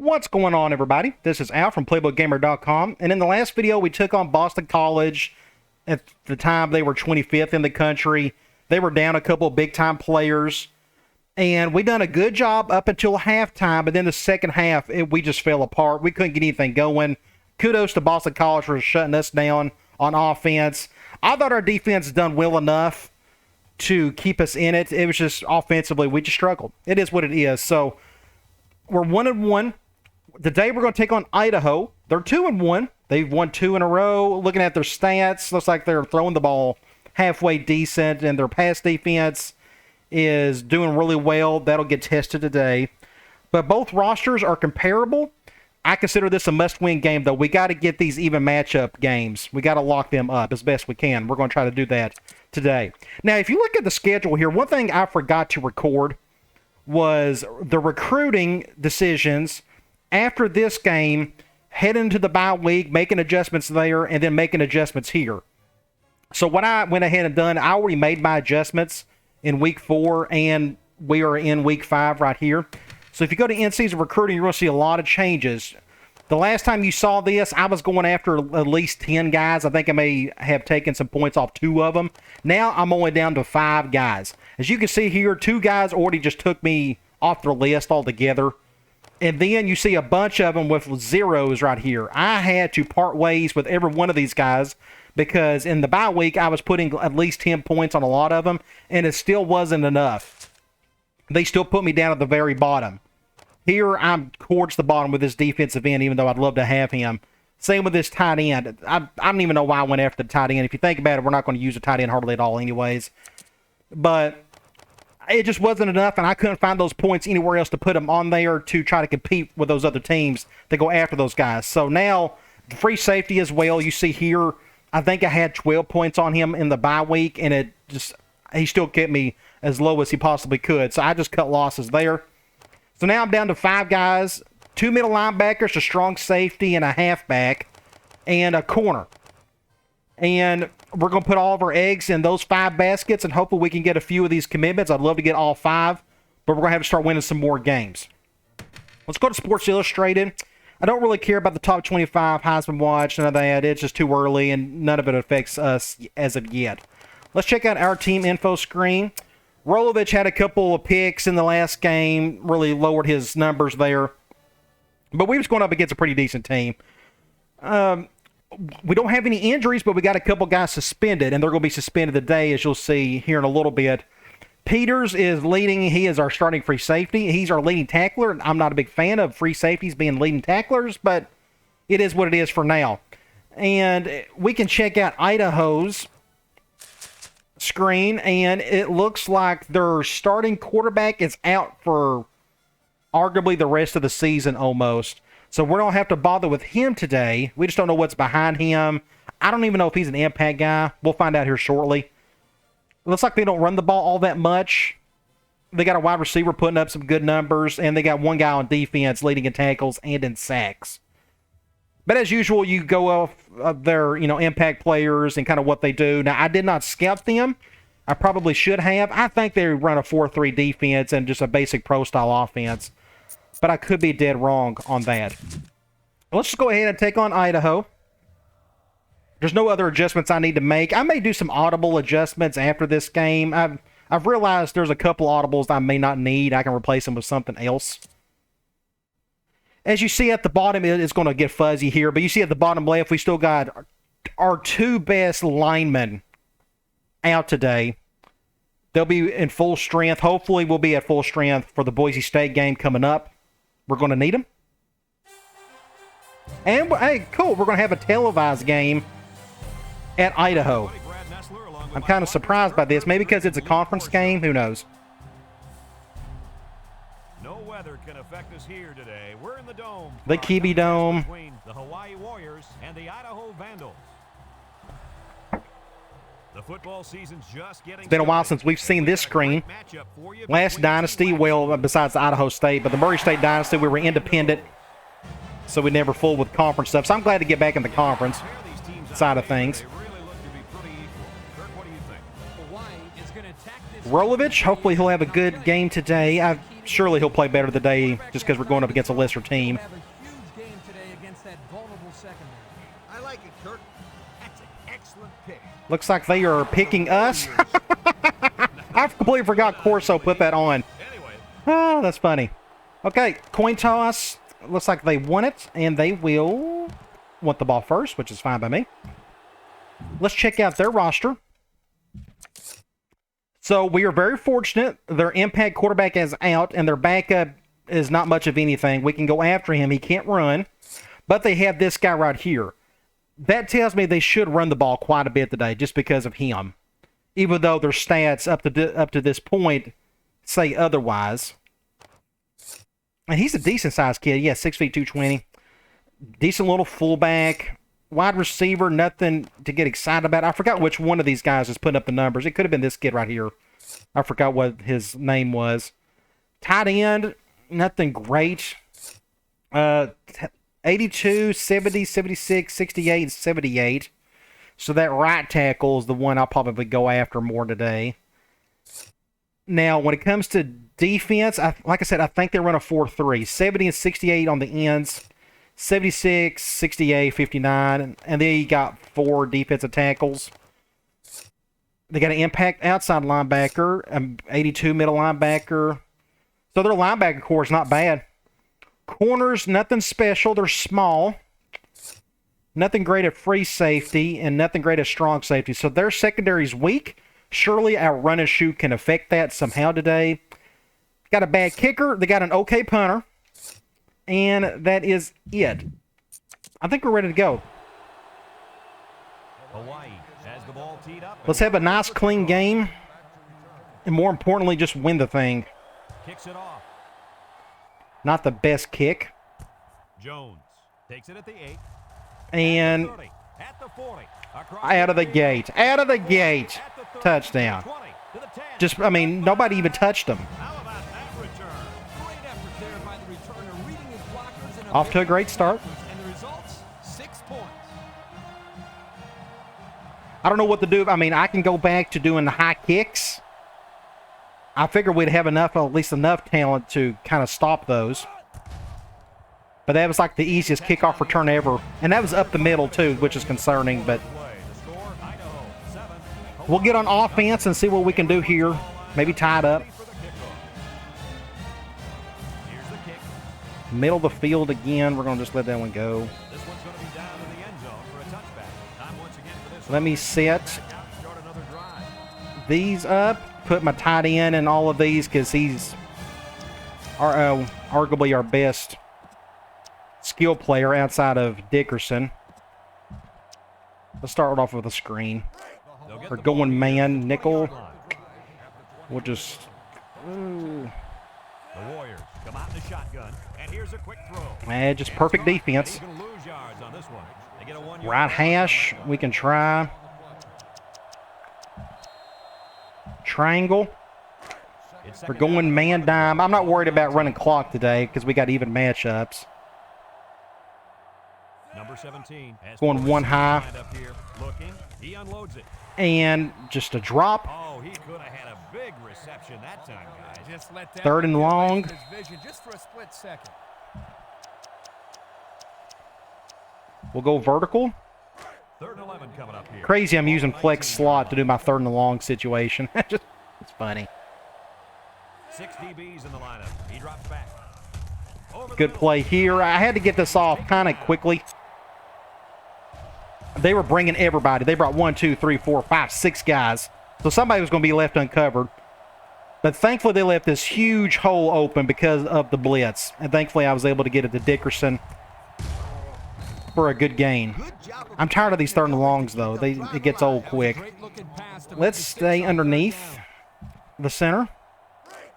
What's going on, everybody? This is Al from PlaybookGamer.com, and in the last video we took on Boston College. At the time they were 25th in the country. They were down a couple of big-time players, and we done a good job up until halftime, but then the second half we just fell apart. We couldn't get anything going. Kudos to Boston College for shutting us down on offense. I thought our defense done well enough to keep us in it. It was just offensively we just struggled. It is what it is. So we're 1-1. Today we're going to take on Idaho. They're 2-1. They've won 2 in a row. Looking at their stats, looks like they're throwing the ball halfway decent, and their pass defense is doing really well. That'll get tested today. But both rosters are comparable. I consider this a must-win game, though. We got to get these even matchup games. We got to lock them up as best we can. We're going to try to do that today. Now, if you look at the schedule here, one thing I forgot to record was the recruiting decisions after this game, heading into the bye week, making adjustments there, and then making adjustments here. So what I went ahead and done, I already made my adjustments in week 4, and we are in week 5 right here. So if you go to in-season recruiting, you're going to see a lot of changes. The last time you saw this, I was going after at least 10 guys. I think I may have taken some points off 2 of them. Now I'm only down to 5 guys. As you can see here, 2 guys already just took me off their list altogether. And then you see a bunch of them with zeros right here. I had to part ways with every one of these guys because in the bye week, I was putting at least 10 points on a lot of them, and it still wasn't enough. They still put me down at the very bottom. Here, I'm towards the bottom with this defensive end, even though I'd love to have him. Same with this tight end. I don't even know why I went after the tight end. If you think about it, we're not going to use a tight end hardly at all anyways. But it just wasn't enough, and I couldn't find those points anywhere else to put them on there to try to compete with those other teams that go after those guys. So now, the free safety as well. You see here, I think I had 12 points on him in the bye week, and he still kept me as low as he possibly could. So I just cut losses there. So now I'm down to 5 guys, 2 middle linebackers, a strong safety, and a halfback, and a corner. And we're going to put all of our eggs in those 5 baskets, and hopefully we can get a few of these commitments. I'd love to get all 5, but we're going to have to start winning some more games. Let's go to Sports Illustrated. I don't really care about the top 25 Heisman Watch, none of that. It's just too early, and none of it affects us as of yet. Let's check out our team info screen. Rolovich had a couple of picks in the last game, really lowered his numbers there. But we was going up against a pretty decent team. We don't have any injuries, but we got a couple guys suspended, and they're going to be suspended today, as you'll see here in a little bit. Peters is leading. He is our starting free safety. He's our leading tackler. I'm not a big fan of free safeties being leading tacklers, but it is what it is for now. And we can check out Idaho's screen, and it looks like their starting quarterback is out for arguably the rest of the season almost. So we don't have to bother with him today. We just don't know what's behind him. I don't even know if he's an impact guy. We'll find out here shortly. It looks like they don't run the ball all that much. They got a wide receiver putting up some good numbers, and they got one guy on defense leading in tackles and in sacks. But as usual, you go off of their impact players and kind of what they do. Now, I did not scout them. I probably should have. I think they run a 4-3 defense and just a basic pro-style offense. But I could be dead wrong on that. Let's just go ahead and take on Idaho. There's no other adjustments I need to make. I may do some audible adjustments after this game. I've realized there's a couple audibles I may not need. I can replace them with something else. As you see at the bottom, it's going to get fuzzy here, but you see at the bottom left, we still got our 2 best linemen out today. They'll be in full strength. Hopefully, we'll be at full strength for the Boise State game coming up. We're going to need them. And, hey, cool, we're going to have a televised game at Idaho. I'm kind of surprised by this. Maybe because it's a conference game. Who knows? No weather can affect us here today. We're in the dome. The Kibi Dome. Between the Hawaii Warriors and the Idaho Vandals. The football season's just getting. It's been a while since we've seen this screen. Last Dynasty, well, besides Idaho State, but the Murray State Dynasty, we were independent, so we never fooled with conference stuff. So I'm glad to get back in the conference side of things. Rolovich, hopefully he'll have a good game today. surely he'll play better today just because we're going up against a lesser team. Have a huge game today against that vulnerable secondary. I like it, Kirk. That's an excellent pick. Looks like they are picking us. I completely forgot Corso put that on. Anyway, Oh, that's funny. Okay, coin toss. Looks like they won it, and they will want the ball first, which is fine by me. Let's check out their roster. So we are very fortunate. Their impact quarterback is out, and their backup is not much of anything. We can go after him. He can't run, but they have this guy right here. That tells me they should run the ball quite a bit today just because of him, even though their stats up to this point say otherwise. And he's a decent-sized kid. Yeah, 6 feet, 220. Decent little fullback. Wide receiver, nothing to get excited about. I forgot which one of these guys is putting up the numbers. It could have been this kid right here. I forgot what his name was. Tight end, nothing great. 82, 70, 76, 68, and 78. So that right tackle is the one I'll probably go after more today. Now, when it comes to defense, like I said, I think they run a 4-3. 70 and 68 on the ends. 76, 68, 59. And then you got 4 defensive tackles. They got an impact outside linebacker, 82 middle linebacker. So their linebacker core is not bad. Corners, nothing special. They're small. Nothing great at free safety and nothing great at strong safety. So their secondary is weak. Surely our run and shoot can affect that somehow today. Got a bad kicker. They got an okay punter. And that is it. I think we're ready to go. Hawaii has the ball teed up. Let's have a nice, clean game. And more importantly, just win the thing. Kicks it off. Not the best kick. Jones takes it at the 8. And 30, at the 40, out of the gate. Out of the gate. at the 30, Touchdown. 20, to the 10. Just, I mean, nobody even touched them. How about that return? Great effort there by the returner, reading his blockers and Off to a great start. And the results, 6 points. I don't know what to do. I mean, I can go back to doing the high kicks. I figured we'd have enough, at least enough talent to kind of stop those. But that was like the easiest kickoff return ever. And that was up the middle, too, which is concerning. But Play. The score, Idaho 7. we'll get on offense and see what we can do here. Maybe tie it up. For the kickoff. Here's the kick. Middle of the field again. We're going to just let that one go. This one's going to be down in the end zone for a touchback. Time once again for this Let one. me set Start another drive. these up. Put my tight end in all of these because he's arguably our best skill player outside of Dickerson. Let's start off with a screen. They'll get We're the ball going man, to the nickel. 40-yard line. We'll just... The Warriors come out in the shotgun, and here's a quick throw. just perfect defense. He's going to lose yards on this one. They get a 1-yard Right hash, we can try. Triangle. It's We're second going down. man dime. I'm not worried about running clock today because we got even matchups. Number 17 has Going one high. lined up here. Looking, he unloads it. And just a drop. Oh, he could have had a big reception that time, guys. Just let that Third and one get away long. from his vision just for a split second. We'll go vertical. 3rd and 11 coming up here. Crazy I'm using flex slot to do my 3rd and long situation. It's funny. 6 DBs in the lineup. He drops back. Over the Good middle. play here. I had to get this off kind of quickly. They were bringing everybody. They brought 1, 2, 3, 4, 5, 6 guys. So somebody was going to be left uncovered. But thankfully they left this huge hole open because of the blitz. And thankfully I was able to get it to Dickerson for a good gain. I'm tired of these 3rd and longs though. It gets old quick. Great looking pass to Let's make the stay sticks on underneath the center.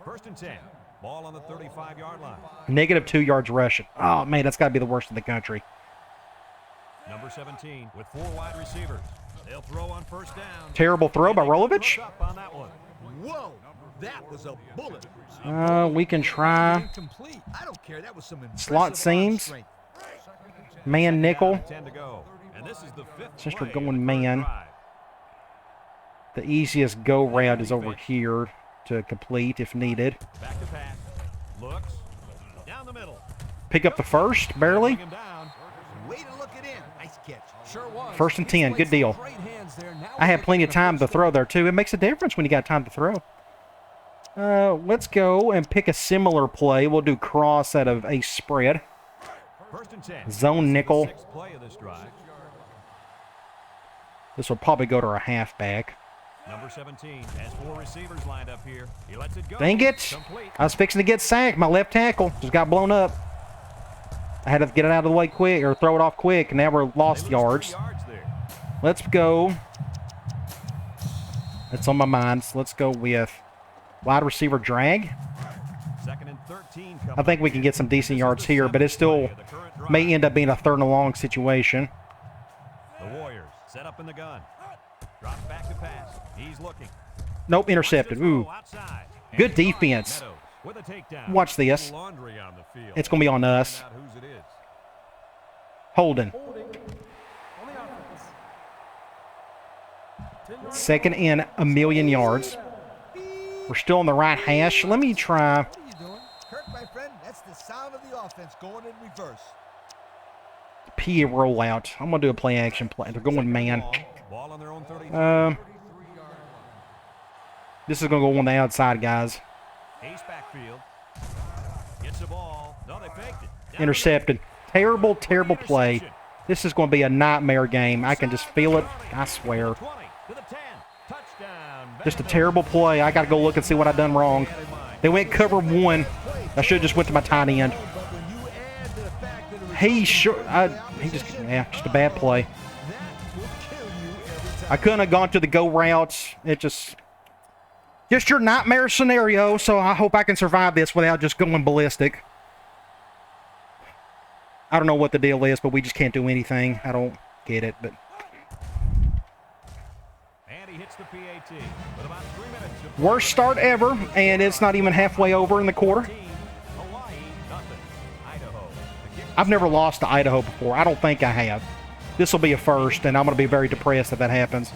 1st and 10. Ball on the 35-yard line. Negative 2 yards rushing. Oh man, that's got to be the worst in the country. Number 17 with 4 wide receivers. They'll throw on 1st down. Terrible throw by And they Rolovich. hook up on that one. Whoa, that was a bullet. We can try Incomplete. I don't care. That was some impressive Slot arm seams. strength. man nickel. 10 to go. And this is the 5th Since we're play going of the third man. drive. The easiest go route is over here to complete if needed. Back to pass. Looks. Down the middle. Pick up the first, barely. Bring him down. Way to look it in. Nice catch. Sure was. First and 10, good deal. Great hands there. Now I had we're plenty of getting a time to first throw there, too. It makes a difference when you got time to throw. Let's go and pick a similar play. We'll do cross out of a spread. First and 10. Zone nickel. Sixth play of this drive. This will probably go to our halfback. Number 17 has 4 receivers lined up here. He lets it go. Dang it. Complete. I was fixing to get sacked. My left tackle just got blown up. I had to get it out of the way quick, or throw it off quick, and now we're They lost lose 3 yards. yards there. Let's go. That's on my mind. So let's go with wide receiver drag. Second and 13 I think we can get some decent yards here, but it still may end up being a third and long situation. The Warriors set up in the gun. Drops back to pass. He's looking. Nope, intercepted. Ooh. Outside. Good defense. Meadows with a takedown. Watch this. Laundry on the field. It's going to be on us. Find out whose it is. Holding. Second in a million yards. We're still on the right hash. Let me try. What are you doing? Kirk, my friend, that's the sound of the offense going in reverse. P rollout. I'm going to do a play action play. They're going man. Ball on their own 33. This is going to go on the outside, guys. Ace backfield. Gets the ball. No, they faked it. Down Intercepted. Terrible, terrible play. This is going to be a nightmare game. I can just feel it. I swear. the 20 to the 10. Touchdown. Just a terrible play. I got to go look and see what I've done wrong. They went cover 1. I should have just went to my tight end. But when you add to the fact that it was just a bad play. that will kill you every time. I couldn't have gone to the go routes. It just your nightmare scenario. So I hope I can survive this without just going ballistic. I don't know what the deal is, but we just can't do anything. I don't get it, but And he hits the PAT with about 3 minutes to worst start ever, and it's not even halfway over in the quarter. Hawaii, nothing. Idaho. The kick I've never lost to Idaho before. I don't think I have. This will be a first, and I'm going to be very depressed if that happens.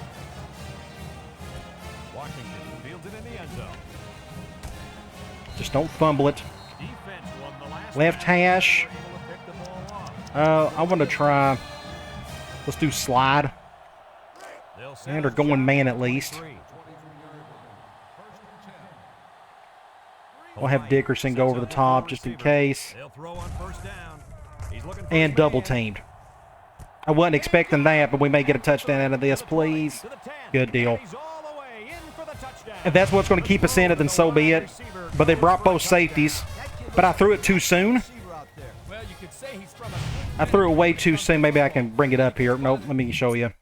Washington fields it in the end zone. Just don't fumble it. Defense won the last Left hash. able to pick the ball off. I want to try. Let's do slide. They'll set And they're up going shot man at at least. 23. We'll have Dickerson go over the top just in case. They'll throw on first down. He's looking for And his double man. teamed. I wasn't expecting that, but we may get a touchdown out of this, please. To the 10. Good deal. He's all the way in for the touchdown. If that's what's going to keep us in it, then so be it. But they brought both safeties. But I threw it too soon. Receiver out there. Well, you could say he's from a I threw it way too soon. Maybe I can bring it up here. Nope, let me show you.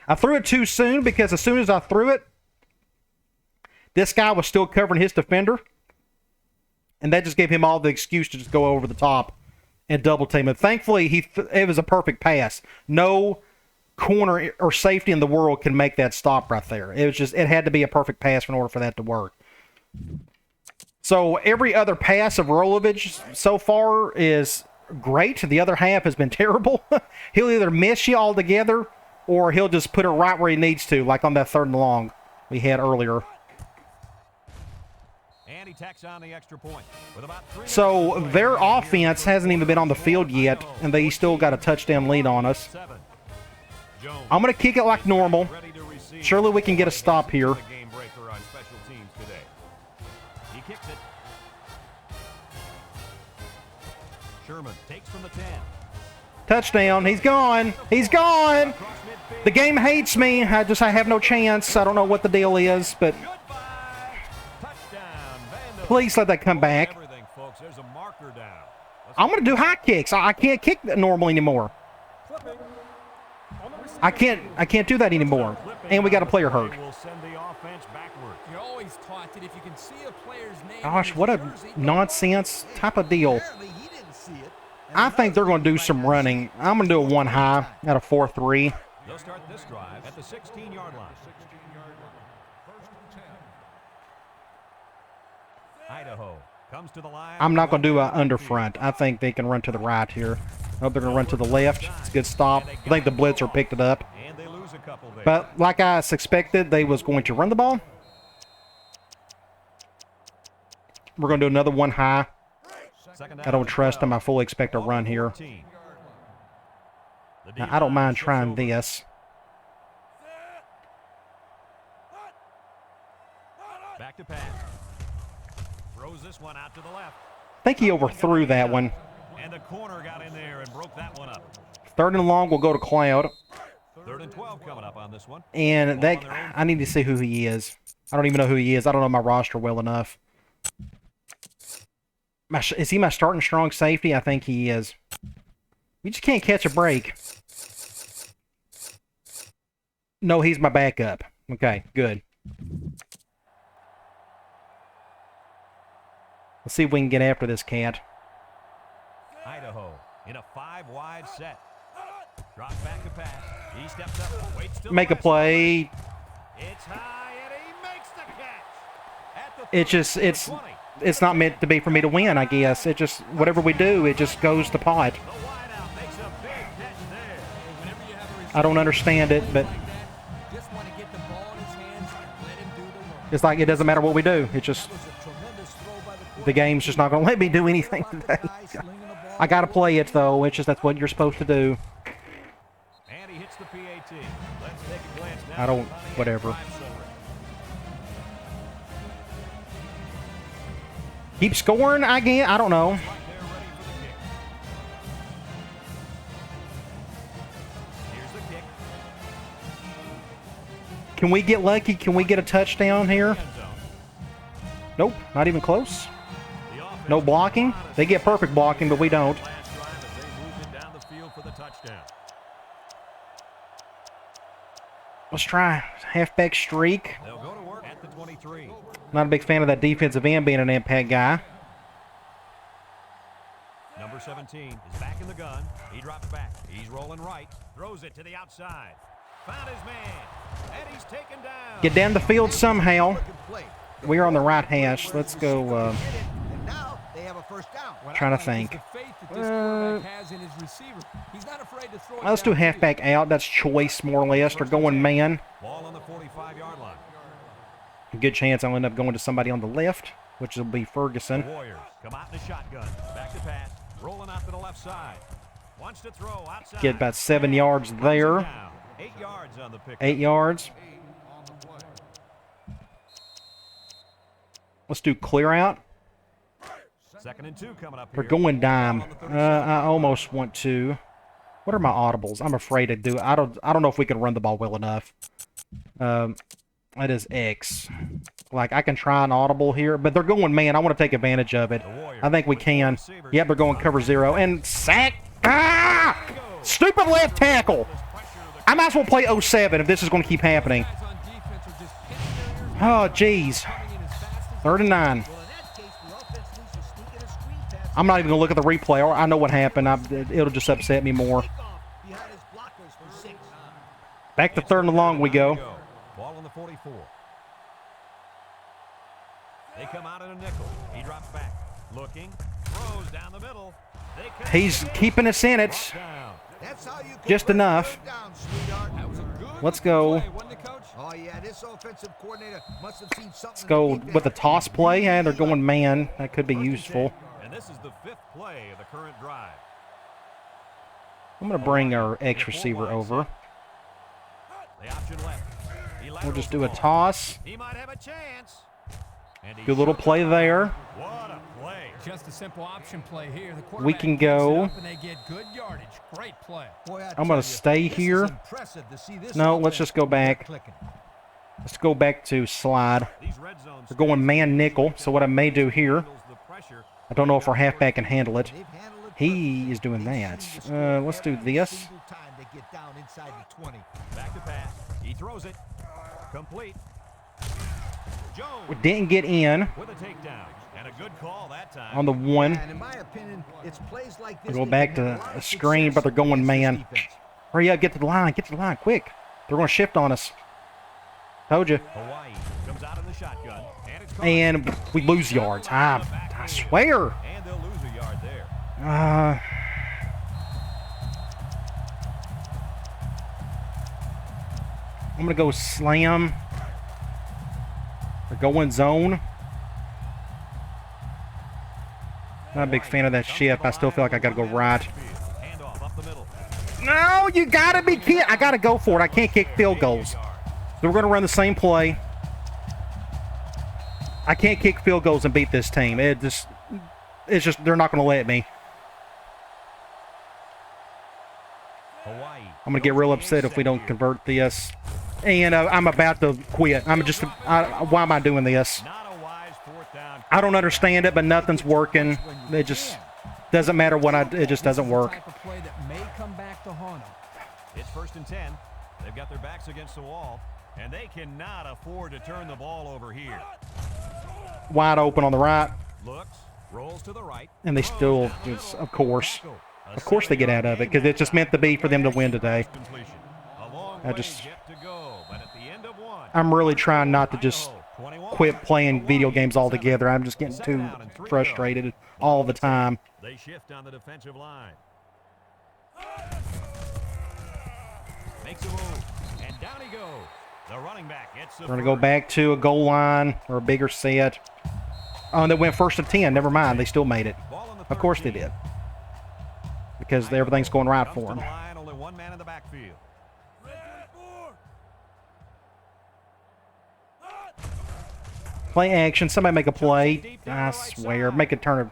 I threw it too soon because as soon as I threw it, this guy was still covering his defender. And that just gave him all the excuse to just go over the top and double team it. Thankfully, it was a perfect pass. No corner or safety in the world can make that stop right there. It had to be a perfect pass in order for that to work. So every other pass of Rolovich so far is great. The other half has been terrible. He'll either miss you altogether or he'll just put it right where he needs to, like on that 3rd and long we had earlier. And he tacks on the extra point with about 3 minutes So to play. their offense hasn't even been on the field yet, and they still got a touchdown lead on us. 7. Jones I'm going to kick it like normal. ready to receive. Surely we can get a stop here. The game breaker on special teams today. He kicks it. Sherman takes from the 10. Touchdown. He's gone. He's gone. Across midfield. The game hates me. I have no chance. I don't know what the deal is, but Goodbye. Touchdown. Vandal. please let that come back. Everything, folks. There's a marker down. Let's I'm going to do high kicks. I can't kick that normal anymore. I can't do that anymore. And we got a player hurt. Will send the offense backward. You're always taught that if you can see a player's name. Gosh, on what his a jersey, nonsense type of deal. Apparently he didn't see it. I think they're going to do some running. I'm going to do a 1 high at a 4-3. They'll start this drive at the 16-yard line. Idaho comes to the line. I'm not going to do an under front. I think they can run to the right here. Oh, they're going to run to the left. It's a good stop. I think the blitzer picked it up. And they lose a couple there. But like I suspected, they was going to run the ball. We're going to do another one high. Second I down don't and trust 12. him. I fully expect a run here. 14. The Now, I don't D-line mind shifts trying over. this. Back to pass. Throws this one out to the left. I think he overthrew that one. And the corner got in there and broke that one up. 3rd and long will go to Cloud. 3rd and 12 coming up on this one. And that, I need to see who he is. I don't even know who he is. I don't know my roster well enough. Is he my starting strong safety? I think he is. You just can't catch a break. No, he's my backup. Okay, good. Let's see if we can get after this cat. Idaho in a 5-wide set. Drops back to pass. He steps up, waits till Make a the last play. moment. It's high and he makes the catch. At the It just, 30, it's 20. not meant to be for me to win, I guess. It just, whatever we do, it just goes to pot. The wideout makes a big catch there. Whenever you have a I don't understand it, but like that, just want to get the ball in his hands and let him do the work. it's like it doesn't matter what we do. It just, That was a tremendous throw by the the game's just not going to let me do anything today. I got to play it, though. It's just that's what you're supposed to do. And he hits the PAT. Let's take a glance now. I don't, at the whatever. drive summary. Keep scoring, I guess. I don't know. Right there, ready for the kick. Here's the kick. Can we get lucky? Can we get a touchdown here? End zone. Nope, not even close. The offense No blocking. They get perfect blocking, but we don't. last drive as they moved it down the field for the touchdown. Let's try halfback streak. They'll go to work at the 23. Not a big fan of that defensive end being an impact guy. Number 17 is back in the gun. He drops back. He's rolling right. Throws it to the outside. Found his man. And he's taken down. Get down the field somehow. play. We are on the right hash. Let's go. And now they have a first down. What Trying I to like is think. the faith that this quarterback has in his receiver. He's not afraid to throw it Let's do downfield. halfback out. That's choice, more or less. They're going man. Ball on the 45-yard line. A good chance I'll end up going to somebody on the left, which will be The Ferguson. Warriors come out in the shotgun. Back to pass. Rolling out to the left side. Wants to throw outside. Get about 7 yards there. Down. 8 yards on the pick. 8 yards. Let's do clear out. 2nd and 2 coming up We're here. going dime. Ball on the 37. I almost want to. What are my audibles? I'm afraid to do it. I don't know if we can run the ball well enough. That is X. Like, I can try an audible here, but they're going man. I want to take advantage of it. I think we can. Yep, they're going cover 0. And sack. Ah! Stupid left tackle. I might as well play 07 if this is going to keep happening. Guys on defense are just pinning their ears Oh, jeez. coming in as fast as 3rd and 9. Well, in that case, the offense needs to sneak in a screen pass. I'm not even going to look at the replay. Or I know what happened. It'll just upset me more. Takeoff behind his blockers for 6. Back to 3rd and long we go. Ball on the 44. They come out in a nickel. He drops back. Looking. Throws down the middle. They cut He's it. keeping us in it. Down. That's how you Just convert enough. 3rd down, sweetheart. That was a good Let's go. play, wasn't it, Coach? Oh yeah, this offensive coordinator must have seen something. Let's go with a toss play. And they're going man. That could be useful. And this is the 5th play of the current drive. I'm going to bring our X receiver over. The option left. He We'll just laterals do the a ball. toss. He might have a chance. And he Good little shoots play it. there. What a play. Just a simple option play here. The We quarterback can picks it go. up and they get good yardage. Great play. Boy, I I'm tell gonna you, stay this is here. impressive to see this No, let's offense just go back. clicking. Let's go back to slide. These red zones We're going man nickel. So what I may do here, handles the pressure. I don't know if our halfback can handle it. They've handled it He perfectly. is doing They've that. seen the score Let's do every this. single time they get down inside the 20. Back to pass. He throws it. Complete. Jones We didn't get in with a takedown. And a good call that time. on the 1. And in my opinion, it's plays like this. We'll go that back can to have a lot a of screen, success but they're going against this man. defense. Hurry up, get to the line. Get to the line, quick. They're going to shift on us. Told you. Hawaii comes out in the shotgun. And it's caught. And we lose yards. I swear. And they'll lose a yard there. I'm going to go slam. They're going zone. Not a big fan of that shift. I still feel like I got to go right. Handoff up the middle. No, you got to be kidding. I got to go for it. I can't kick field goals. So we're going to run the same play. I can't kick field goals and beat this team. It's just they're not going to let me. Hawaii. I'm going to get real upset if we don't convert this. And I'm about to quit. Why am I doing this? Not a wise fourth down. I don't understand it, but nothing's working. It just doesn't matter what it just doesn't work. Type of play that may come back to haunt them. It's 1st and 10. They've got their backs against the wall, and they cannot afford to turn the ball over here. Wide open on the right, Looks, rolls to the right. and they still, of course they get out of it because it's just meant to be for them to win today. Completion. A long I way just- yet to go, but at the end of one, I'm really trying not to just quit playing video games altogether. I'm just getting too frustrated all the time. they shift on the defensive line. Makes a move, and down he goes. The running back gets the We're going to go back to a goal line or a bigger set. Oh, and they went 1st and 10. Never mind. They still made it. Ball on the Of course they 13. did. Because everything's going right Comes for to them. the line, only one man in the backfield. Play action. Somebody make a play. I swear. Make a turn.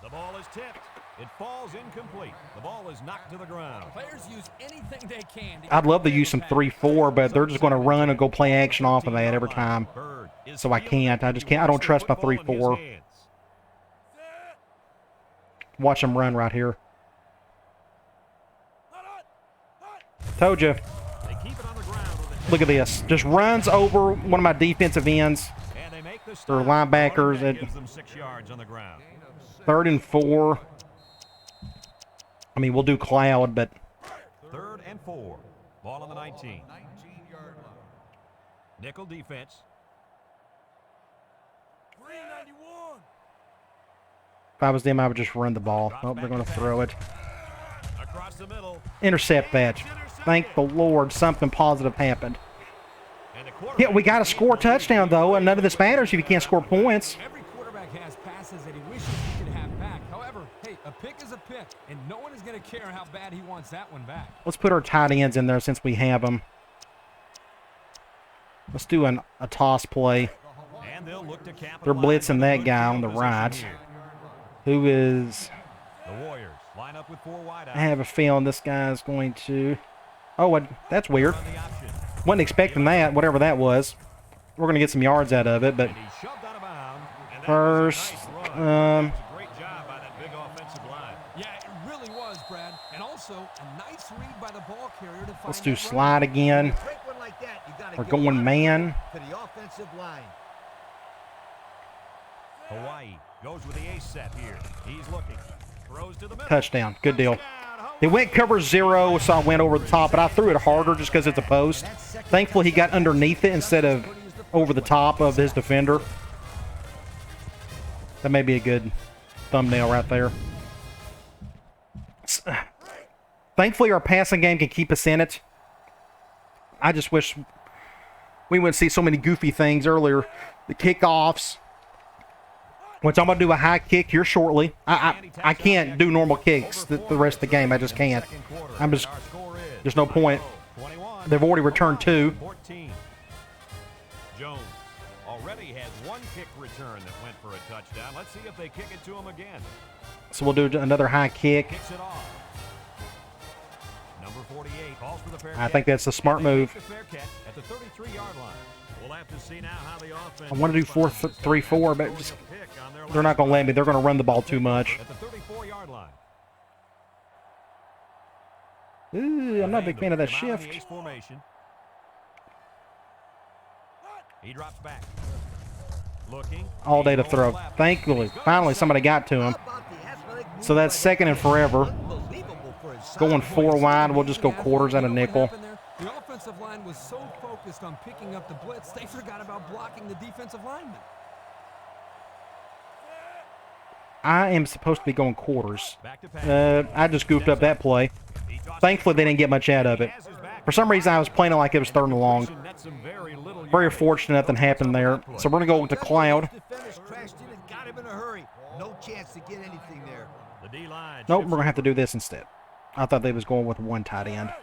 The ball is tipped. It falls incomplete. The ball is knocked to the ground. Players use anything they can to I'd love to use some 3-4, but they're just going to run and go play action off of that every time. Bird is So I can't. I just can't. I don't trust my 3-4. Watch them run right here. Told you. They keep it on the ground with Look at this. Just runs over one of my defensive ends. and they make the Or stop. linebackers. That gives them 6 yards on the ground. 3rd and 4. I mean, we'll do cloud, but 3rd and 4. Ball on the 19. Nickel defense. if I was them, I would just run the ball. Oh, they're going to throw it. Across the middle. Intercept that. Thank the Lord something positive happened. And the quarterback Yeah, we got to score a touchdown, though, and none of this matters if you can't score points. Every quarterback has passes that he wishes he could have back. However, hey, a pick is a pick, and no one is going to care how bad he wants that one back. Let's put our tight ends in there since we have them. Let's do a toss play. And they'll look to They're capitalize blitzing on that good guy field on the position right. here. Who is... The Warriors line up with 4 wide out. I have a feeling this guy's going to... Oh, that's weird. On the option. Wasn't expecting that, whatever that was. We're going to get some yards out of it, but And he shoved out of bounds. And that first, was a nice run. um, That was a great job by that big offensive line. Yeah, it really was, Brad. And also a nice read by the ball carrier to find let's do that running slide again. Break one like that, you gotta We're give a lot going of man. credit to the offensive line. Hawaii goes with the ace set here. He's looking. Throws to the middle. Touchdown. Good deal. Touchdown, They went cover 0, so I went over the top, but I threw it harder just because it's a post. Thankfully, he got underneath it instead of over the top of his defender. That may be a good thumbnail right there. Thankfully, our passing game can keep us in it. I just wish we wouldn't see so many goofy things earlier. The kickoffs. Which I'm going to do a high kick here shortly. I can't do normal kicks the rest of the game. I just can't. I'm just... There's no point. They've already returned 2. 14. Jones already has 1 kick return that went for a touchdown. Let's see if they kick it to him again. So we'll do another high kick. Kicks it off. Number 48 calls for the fair I catch. think that's a smart And they move. make the fair catch at the 33-yard line. We'll have to see now how the offense I want to do 4-3-4, but just, they're not going to let me. They're going to run the ball too much. at the 34-yard line. Ooh, I'm not a big fan of that Come out in the shift. ace formation. He drops back. Looking. All day to He throw. goes left. Thankfully, finally somebody got to him. How about the athletic So that's 2nd and forever. Unbelievable for his size. Going 4 wide. We'll just go quarters out of nickel. The offensive line was so focused on picking up the blitz, they forgot about blocking the defensive lineman. I am supposed to be going quarters. Back to pass. I just goofed up that play. He tosses Thankfully, they didn't get much out of it. has his back. For some reason, I was playing it like it was 3rd and long. That's some very little Very yardage. fortunate nothing happened there. So we're going to go with the cloud. Defenders crashed in and got him in a hurry. No chance to get anything Nope, we're going to have to do this instead. I thought they was going with one tight end.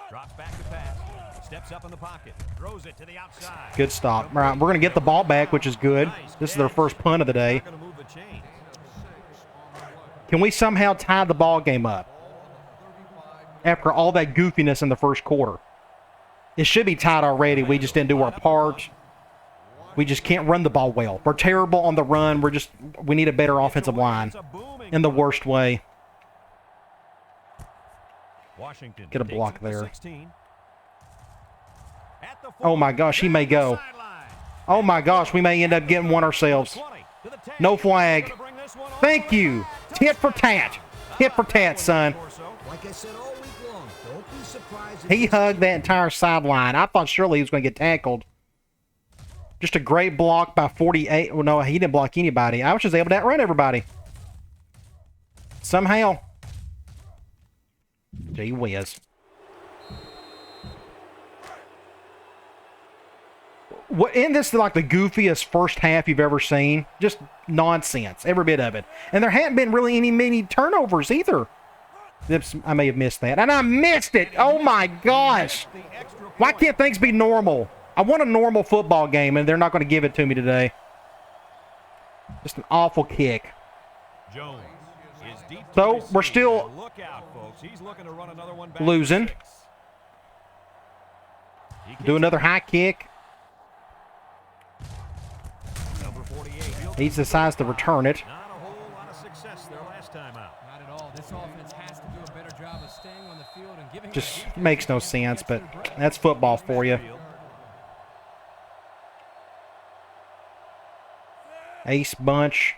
Drops back to pass. Steps up in the pocket. Throws it to the outside. Good stop. All right, we're going to get the ball back, which is good. This is their first punt of the day. Not gonna move the chains. Can we somehow tie the ball game up after all that goofiness in the first quarter? It should be tied already. We just didn't do our part. We just can't run the ball well. We're terrible on the run. We need a better offensive line in the worst way. Washington Get a takes block it to there. 16. At the Oh my gosh, he may go. Oh my gosh, we may end up getting one ourselves. 20 to the 10. No flag. Gonna bring this one all Thank the way you. back to Tit for the tat. Tit for tat, son. Like I said all week long, don't be surprised if He this hugged that entire sideline. I thought surely he was going to get tackled. Just a great block by 48. Well, no, he didn't block anybody. I was just able to outrun everybody. Somehow. Gee whiz. Isn't this like the goofiest first half you've ever seen? Just nonsense, every bit of it. And there hadn't been really many turnovers either. Oops, I may have missed that. And I missed it! Oh my gosh! Why can't things be normal? I want a normal football game, and they're not going to give it to me today. Just an awful kick. Jones is deep to So, receive. we're still Look out, folks. He's looking to run another one back. losing. Do another high kick. Number 48. He decides to return it. Not a whole lot of success there last time out. Not at all. This offense has to do a better job of staying on the field and giving Just makes no sense, but that's football for you. Ace bunch.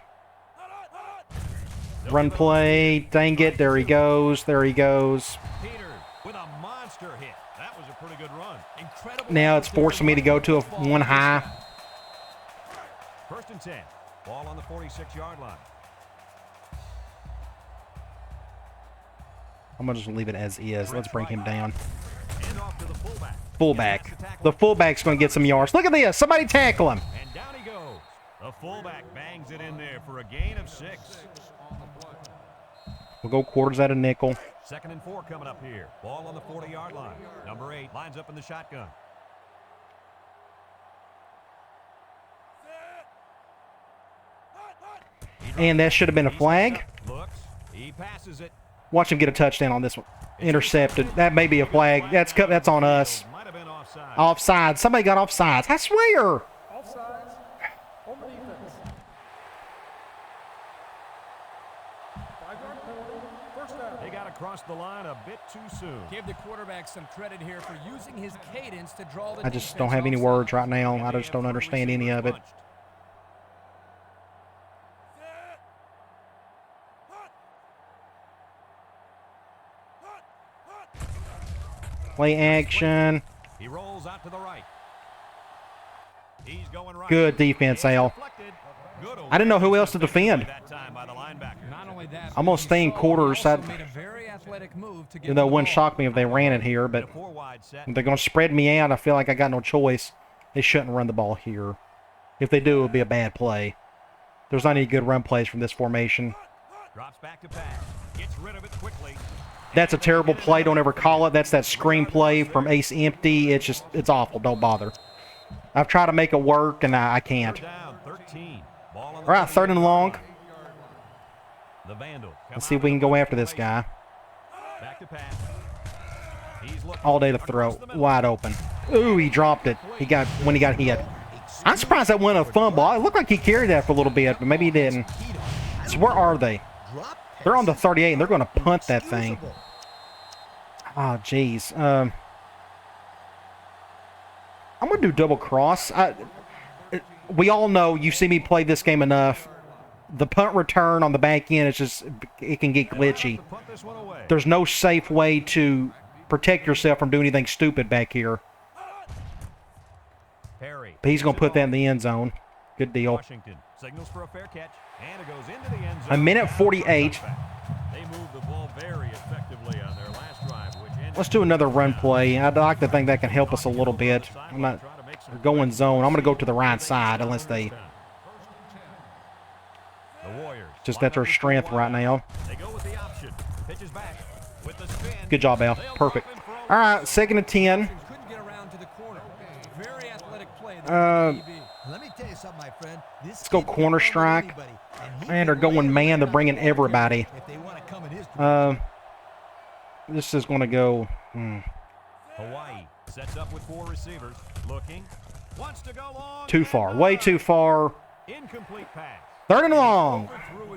Run play. Dang it. There he goes. There he goes. Peter with a monster hit. That was a pretty good run. incredible. Now it's forcing me to go to a one high. First and 10. Ball on the 46-yard line. I'm going to just leave it as is. Let's bring him down. Hand off to the fullback. Fullback. The fullback's going to get some yards. Look at this. Somebody tackle him. And down he goes. The fullback bangs it in there for a gain of 6. We'll go quarters out of nickel. 2nd and 4 coming up here. Ball on the 40-yard line. Number 8 lines up in the shotgun. And that should have been a flag. Looks. He passes it. Watch him get a touchdown on this one. Intercepted. That may be a flag. That's on us. Might have been offside. Offside. Somebody got offsides. I swear. They got across the line a bit too soon. Give the quarterback some credit here for using his cadence to draw the I just defense don't have any offside. words right now. I just don't understand any of it. Play action. He rolls out to the right. He's going right. Good defense, Al. Deflected. Good I didn't know who else to defend. that time by the linebacker. Not only that, I'm gonna but stay in he quarters. also I'd- made a very athletic move to get Even though it the wouldn't ball. shock me if they ran it here, but A 4-wide set. if they're going to spread me out, I feel like I got no choice. They shouldn't run the ball here. If they do, it would be a bad play. There's not any good run plays from this formation. Drops back to pass. Gets rid of it quickly. That's a terrible play. Don't ever call it. That's that screen play from Ace Empty. It's awful. Don't bother. I've tried to make it work, and I can't. Third down, 13. Ball on the All right, 3rd and long. The Vandal. Let's see if we can go after this guy. Back to pass. He's looking All day to throw. across the middle. Wide open. Ooh, he dropped it. He got hit. I'm surprised that wasn't a fumble. It looked like he carried that for a little bit, but maybe he didn't. So where are they? They're on the 38, and they're going to punt that thing. Oh, jeez. I'm going to do double cross. We all know, you see me play this game enough. The punt return on the back end, it can get glitchy. Punt this one away. There's no safe way to protect yourself from doing anything stupid back here. Perry. But he's going to put that in the end zone. Good deal. Washington signals for a fair catch, and it goes into the end zone. A minute 48. They moved the ball very effectively on their last drive, which ended. Let's do another run play. I'd like to think that can help us a little bit. I'm not going zone. I'm going to go to the right side unless they... The Warriors Just that's her strength right now. They go with the option. Pitches back with the spin. Good job, Al. Perfect. All right, 2nd and 10. Couldn't get around to the corner. Very athletic play. Let me tell you something, my friend. Let's go corner strike. And they're going man. They're bringing everybody. If they want to come in his This is going to go... Hawaii sets up with 4 receivers. Looking. Wants to go long. Too far. Way too far. Incomplete pass. 3rd and long.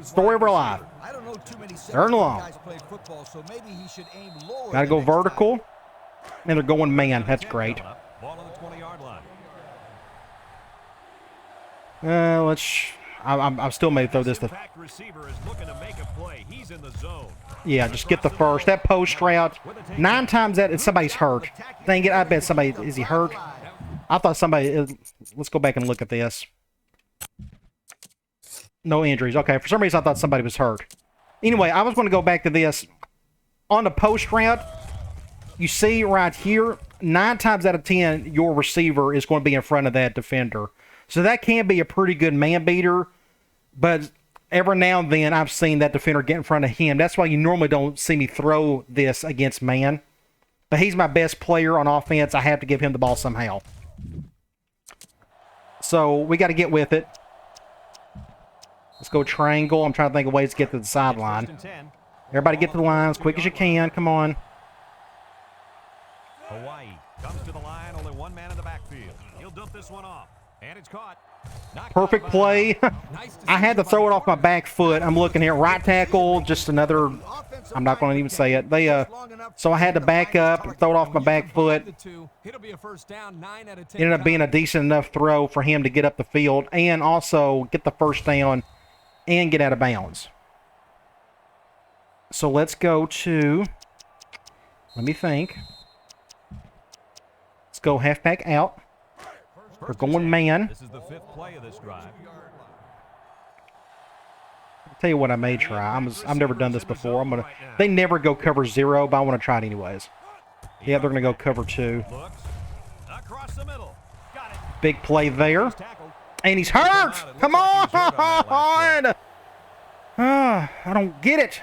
Story of our life. I don't know too many 3rd and long. guys play football, so maybe he should aim lower. Got to go vertical. And they're going man. That's great. Ball on the 20-yard line. I still may throw this to... Receiver is looking to make a play. He's in the zone. Yeah, just get the first. That post route, 9 times that somebody's hurt. Dang it, I bet somebody... Is he hurt? I thought somebody... Let's go back and look at this. No injuries. Okay, for some reason I thought somebody was hurt. Anyway, I was going to go back to this. On the post route, you see right here, 9 times out of 10, your receiver is going to be in front of that defender. So that can be a pretty good man beater, but every now and then I've seen that defender get in front of him. That's why you normally don't see me throw this against man. But he's my best player on offense. I have to give him the ball somehow. So we got to get with it. Let's go triangle. I'm trying to think of ways to get to the sideline. Everybody get to the line as quick as you can. Come on. Hawaii comes to the line. Only 1 man in the backfield. He'll dump this one off. And it's caught. Perfect play. I had to throw it off my back foot. I'm looking here. Right tackle. Just another... I'm not going to even say it. So I had to back up and throw it off my back foot. Ended up being a decent enough throw for him to get up the field and also get the first down and get out of bounds. So let's go to... Let me think. Let's go halfback out. We're going man. This is the 5th play of this drive. I'll tell you what I may try. I've never done this before. They never go cover 0, but I want to try it anyways. Yeah, they're going to go cover 2. Across the middle. Got it. Big play there. And he's hurt. Come on. I don't get it.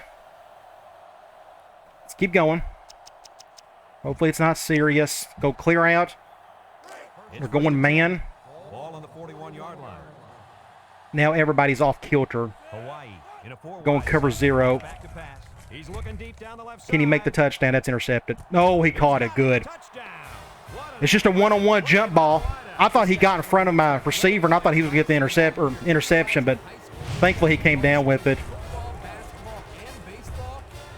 Let's keep going. Hopefully it's not serious. Go clear out. We're going man. Ball on the 41-yard line. Now everybody's off kilter. Hawaii in a 4 Going cover 0. back to pass. He's looking deep down the left Can he make the touchdown? That's intercepted. No, he caught it. Good. It's just a one-on-one jump ball. I thought he got in front of my receiver, and I thought he was going to get the interception, but thankfully he came down with it.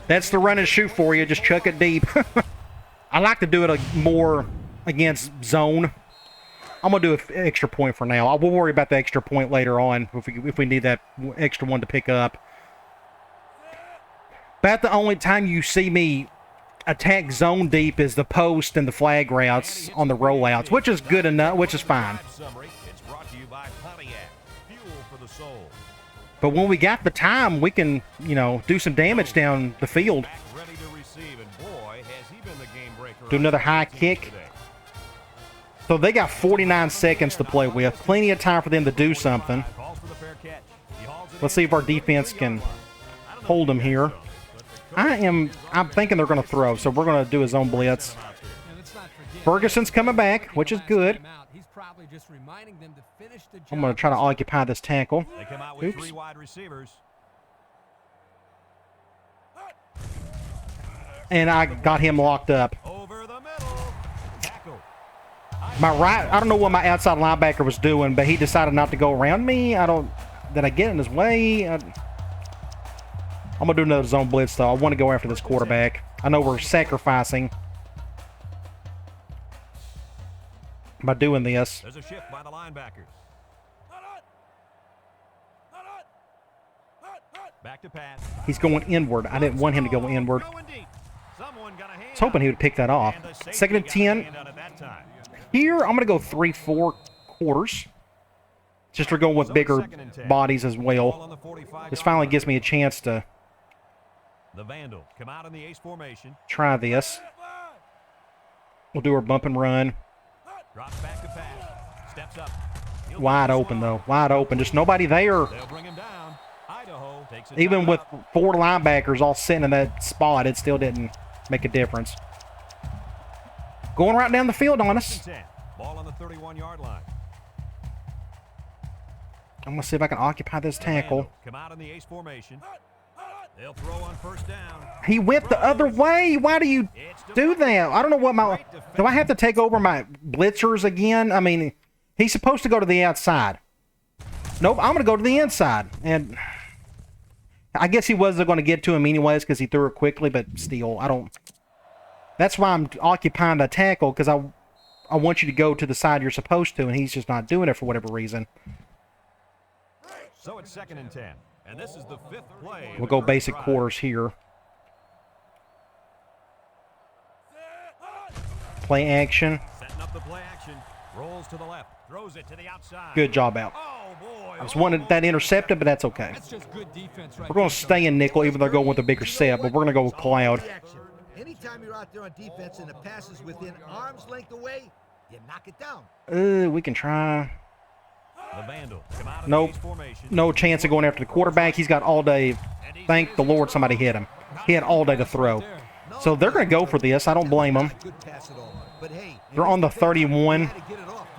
That's the run and shoot for you. Just chuck it deep. I like to do it more against zone. I'm going to do an extra point for now. We'll worry about the extra point later on if we need that extra one to pick up. About the only time you see me attack zone deep is the post and the flag routes on the rollouts, which is good enough, which is fine. But when we got the time, we can, do some damage down the field. Do another high kick. So they got 49 seconds to play with. Plenty of time for them to do something. Let's see if our defense can hold them here. I'm thinking they're going to throw, so we're going to do his own blitz. Ferguson's coming back, which is good. I'm going to try to occupy this tackle. Oops. And I got him locked up. I don't know what my outside linebacker was doing, but he decided not to go around me. Did I get in his way? I'm going to do another zone blitz, though. I want to go after this quarterback. I know we're sacrificing by doing this. There's a shift by the linebackers. Back to pass. He's going inward. I didn't want him to go inward. I was hoping he would pick that off. 2nd and 10. Here, I'm going to go 3-4 quarters. Just for going with bigger bodies as well. This finally gives me a chance to try this. We'll do our bump and run. Steps up. Wide open, though. Wide open. Just nobody there. They'll bring him down. Idaho takes it Even time with out. 4 linebackers all sitting in that spot, it still didn't make a difference. Going right down the field on us. 10. Ball on the 31-yard line. I'm going to see if I can occupy this tackle. Come out in the ace formation. They'll throw on first down. He went the other way. Why do you do that? I don't know what my... Do I have to take over my blitzers again? I mean, he's supposed to go to the outside. Nope, I'm going to go to the inside. And I guess he wasn't going to get to him anyways because he threw it quickly, but still, I don't... That's why I'm occupying the tackle, because I want you to go to the side you're supposed to, and he's just not doing it for whatever reason. So it's 2nd and 10. And this is the 5th play. We'll go basic quarters here. Play action. Setting up the play action. Rolls to the left. Throws it to the outside. Good job out. Oh, boy. I just wanted that intercepted, but that's okay. That's just good defense right We're going there, to stay in nickel, even though they're going with a bigger set, but we're going to go with cloud. Anytime you're out there on defense and the pass is within arm's length away, you knock it down. We can try. The Vandal come out of Nope. the ace formation. No chance of going after the quarterback. He's got all day. Thank the Lord somebody hit him. He had all day to throw. So they're going to go for this. I don't blame them. Good pass at all. But hey, They're on the 31.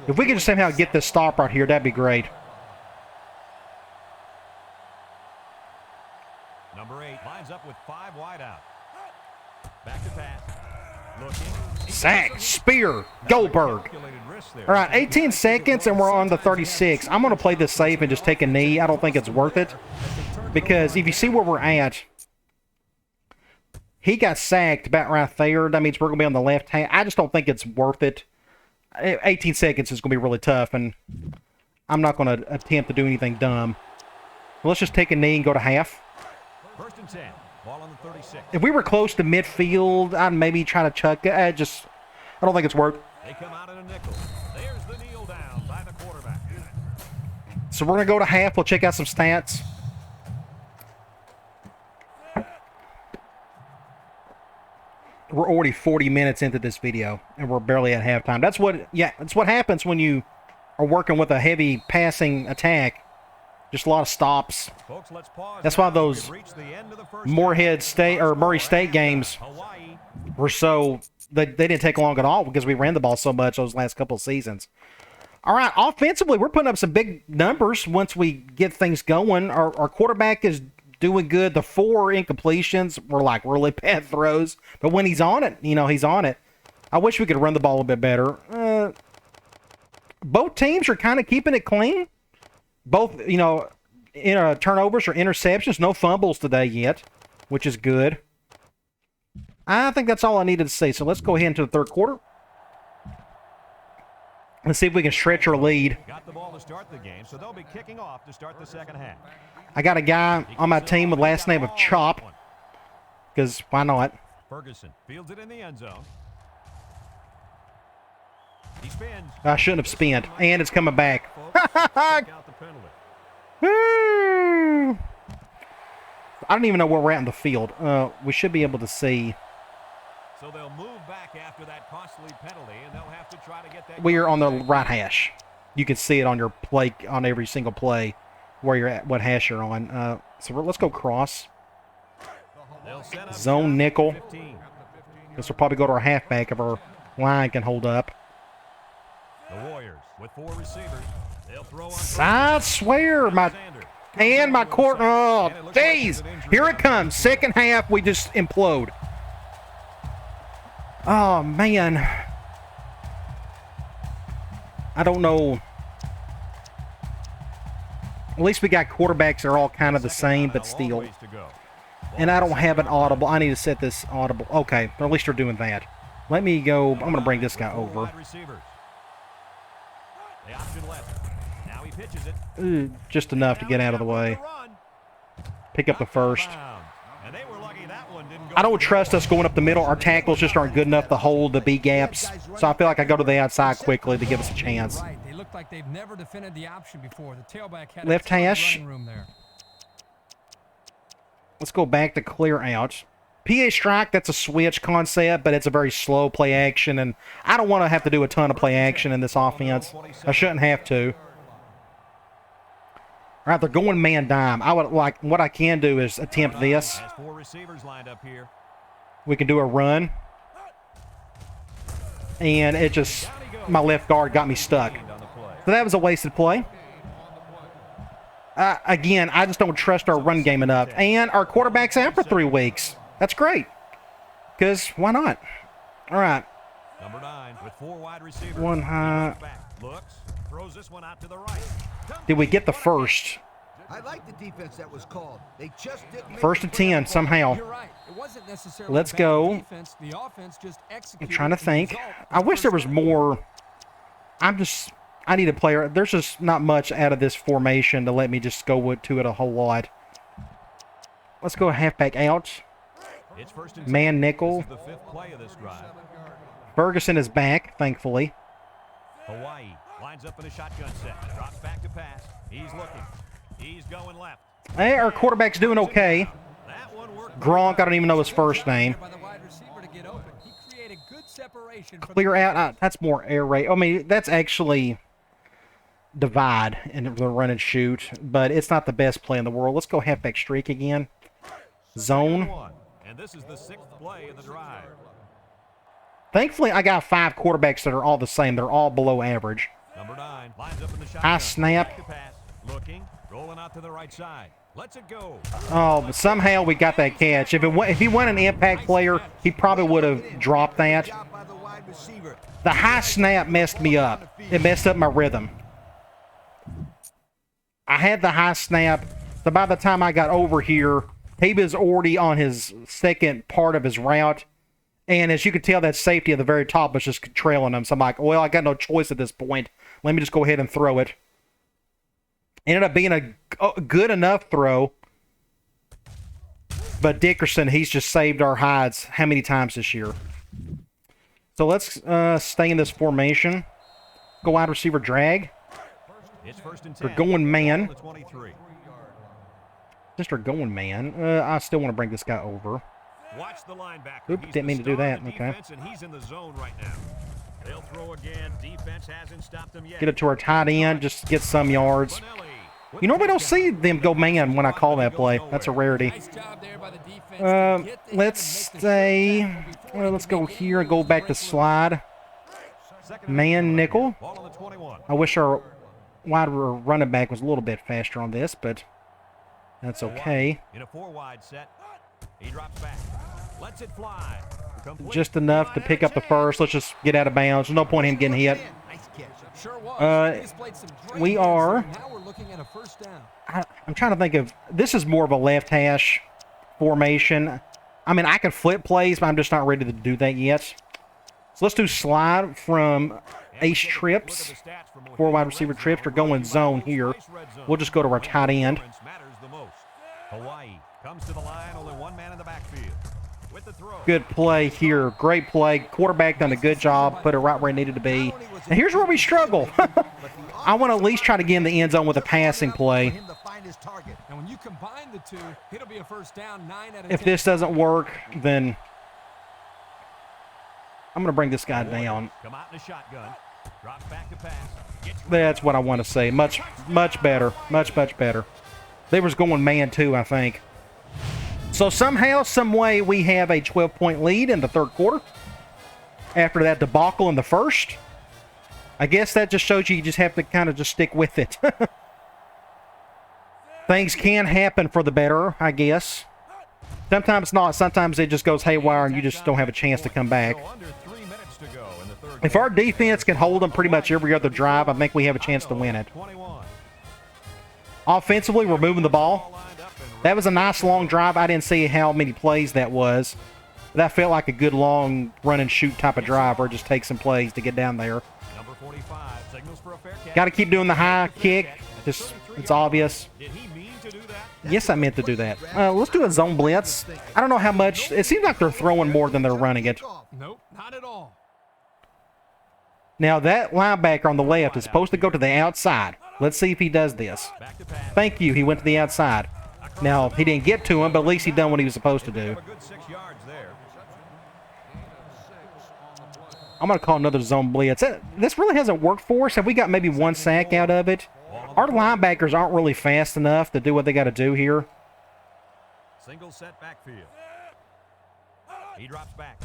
If we could just somehow get this stop right here, that'd be great. Number 8 lines up with 5 wide out. Back to pass. Looking. Sack, spear, Goldberg. Calculated risk there. All right, 18 seconds, and we're on the 36. I'm going to play this safe and just take a knee. I don't think it's worth it. Because if you see where we're at, he got sacked about right there. That means we're going to be on the left hand. I just don't think it's worth it. 18 seconds is going to be really tough, and I'm not going to attempt to do anything dumb. Let's just take a knee and go to half. 1st and 10. Ball on the 36. If we were close to midfield, I'd maybe try to chuck it. I don't think it's worth it. They come out in a nickel. There's the kneel down by the quarterback. So we're going to go to half. We'll check out some stats. We're already 40 minutes into this video, and we're barely at halftime. That's what happens when you are working with a heavy passing attack. Just a lot of stops. Folks, let's pause. That's why those We've reached the end of the first Moorhead State or Murray State games Hawaii. were so they didn't take long at all because we ran the ball so much those last couple of seasons. All right, offensively, we're putting up some big numbers once we get things going. Our quarterback is doing good. The 4 incompletions were like really bad throws, but when he's on it, he's on it. I wish we could run the ball a bit better. Both teams are kind of keeping it clean. Both, in turnovers or interceptions. No fumbles today yet, which is good. I think that's all I needed to say. So let's go ahead into the third quarter. Let's see if we can stretch our lead. Got the ball to start the game, so they'll be kicking off to start the second half. I got a guy on my team with last name of Chop, because why not? Ferguson fields it in the end zone. He spins. I shouldn't have spent, and it's coming back. Check out the penalty. Woo! I don't even know where we're at in the field. We should be able to see. So they'll move back after that costly penalty, and they'll have to try to get that. We are on the right hash. You can see it on your play, on every single play, where you're at, what hash you're on. So let's go cross. They'll set up Zone nickel. 15. This will probably go to our halfback if our line can hold up. The Warriors with 4 receivers. They'll throw on I swear, my court. Oh, jeez. Here it comes. Second half, we just implode. Oh, man. I don't know. At least we got quarterbacks that are all kind of the same, but still. And I don't have an audible. I need to set this audible. Okay, but at least they're doing that. Let me go. I'm going to bring this guy over. The option left. Now he pitches it. Just enough to get out of the way. Pick up the first. And they were lucky that one didn't go. I don't trust us going up the middle. Our tackles just aren't good enough to hold the B gaps. So I feel like I go to the outside quickly to give us a chance. Right. They look like they've never defended the option before. The tailback had Left a ton of hash. running room there. Let's go back to clear out. PA strike, that's a switch concept, but it's a very slow play action, and I don't want to have to do a ton of play action in this offense. I shouldn't have to. All right, they're going man dime. I would like, what I can do is attempt this. Has 4 receivers lined up here. We can do a run. And it just, my left guard got me stuck. So that was a wasted play. Again, I just don't trust our run game enough. And our quarterback's out for 3 weeks. That's great. Because why not? All right. Number 9 with 4 wide receivers. One high. Looks, throws this one out to the right. Did we get the first? I like the defense that was called. They just didn't make First the and play 10 on the ball. somehow. You're right. It wasn't necessarily Let's bad go. defense. The offense just I'm executed, trying to and the think. result I was wish there was first down. more. I need a player. There's just not much out of this formation to let me just go to it a whole lot. Let's go halfback out. It's first and Man 10. nickel. This is the 5th play of this drive. Ferguson is back, thankfully. Hawaii lines up in a shotgun set. Drops back to pass. He's looking. He's going left. Hey, our quarterback's doing okay. That one worked. Gronk, I don't even know his first name. By the wide receiver to get open. He created good separation from Clear the out. That's more air raid. I mean, that's actually divide in the run and shoot, but it's not the best play in the world. Let's go halfback streak again. Zone. And this is the 6th play of the drive. Thankfully, I got 5 quarterbacks that are all the same. They're all below average. Number 9 lines up in the shotgun. High snap. Back to pass. Looking, rolling out to the right side. Lets it go. Oh, but somehow we got that catch. If he wasn't an impact player, he probably would have dropped that. Job by the wide receiver. The high snap messed me up. It messed up my rhythm. I had the high snap, so by the time I got over here, he was already on his second part of his route. And as you can tell, that safety at the very top was just trailing him. So I'm like, well, I got no choice at this point. Let me just go ahead and throw it. Ended up being a good enough throw. But Dickerson, he's just saved our hides how many times this year? So let's stay in this formation. Go wide receiver drag. It's first and 10. We're going man. The 23. Just are going man. I still want to bring this guy over. Watch the linebacker. Oop, He's didn't the mean to do star that. of the Okay. defense, and he's in the zone right now. They'll throw again. Defense hasn't stopped them yet. Get it to our tight end. Just get some yards. Bonelli with You normally the don't touchdown. see them go man when I call that play. That's a rarity. Nice job there by the defense to get to him Let's and make the stay. short tackle before Well, he let's could go make the here and go back to slide. Second and Man 10. nickel. Ball on the 21. I wish our wide running back was a little bit faster on this, but that's okay. In a 4-wide set, he drops back. Lets it fly. Complete. Just enough to pick up the first. Let's just get out of bounds. There's no point in him getting hit. Nice catch. Sure was. He displayed some great We hands are- there. Now we're looking at a first down. I'm trying to think of, this is more of a left hash formation. I mean, I can flip plays, but I'm just not ready to do that yet. So let's do slide from ace trips. 4 wide receiver trips. We're going zone here. We'll just go to our tight end. Matters the most. Hawaii comes to the line. Only one man in the backfield. With the throw. Good play here. Great play. Quarterback done a good job. Put it right where it needed to be. And here's where we struggle. I want to at least try to get in the end zone with a passing play. For him to find his target. And when you combine the two, it'll be a first down, 9 out of 10. If this doesn't work, then I'm going to bring this guy down. Come out in a shotgun. Drops back to pass. Gets That's what I want to say. Much better. Much better. They was going man too, I think. So somehow, some way, we have a 12-point lead in the third quarter. After that debacle in the first. I guess that just shows you just have to kind of just stick with it. Things can happen for the better, I guess. Sometimes not. Sometimes it just goes haywire and you just don't have a chance to come back. So under 3 minutes to go in the third If our defense can hold them pretty much every other drive, I think we have a chance to win it. 21. Offensively, we're moving the ball. That was a nice long drive. I didn't see how many plays that was. That felt like a good long run and shoot type of drive where it just takes some plays to get down there. Number 45 signals for a fair catch. Got to keep doing the high kick. Just, it's obvious. Did he mean to do that? Yes, I meant to do that. Let's do a zone blitz. I don't know how much. It seems like they're throwing more than they're running it. Nope, not at all. Now, that linebacker on the left is supposed to go to the outside. Let's see if he does this. Back to pass. Thank you. He went to the outside. Now, he didn't get to him, but at least he done what he was supposed to do. A good 6 yards there. I'm going to call another zone blitz. This really hasn't worked for us. Have we got maybe one sack out of it? Our linebackers aren't really fast enough to do what they got to do here. Single set backfield. He drops back.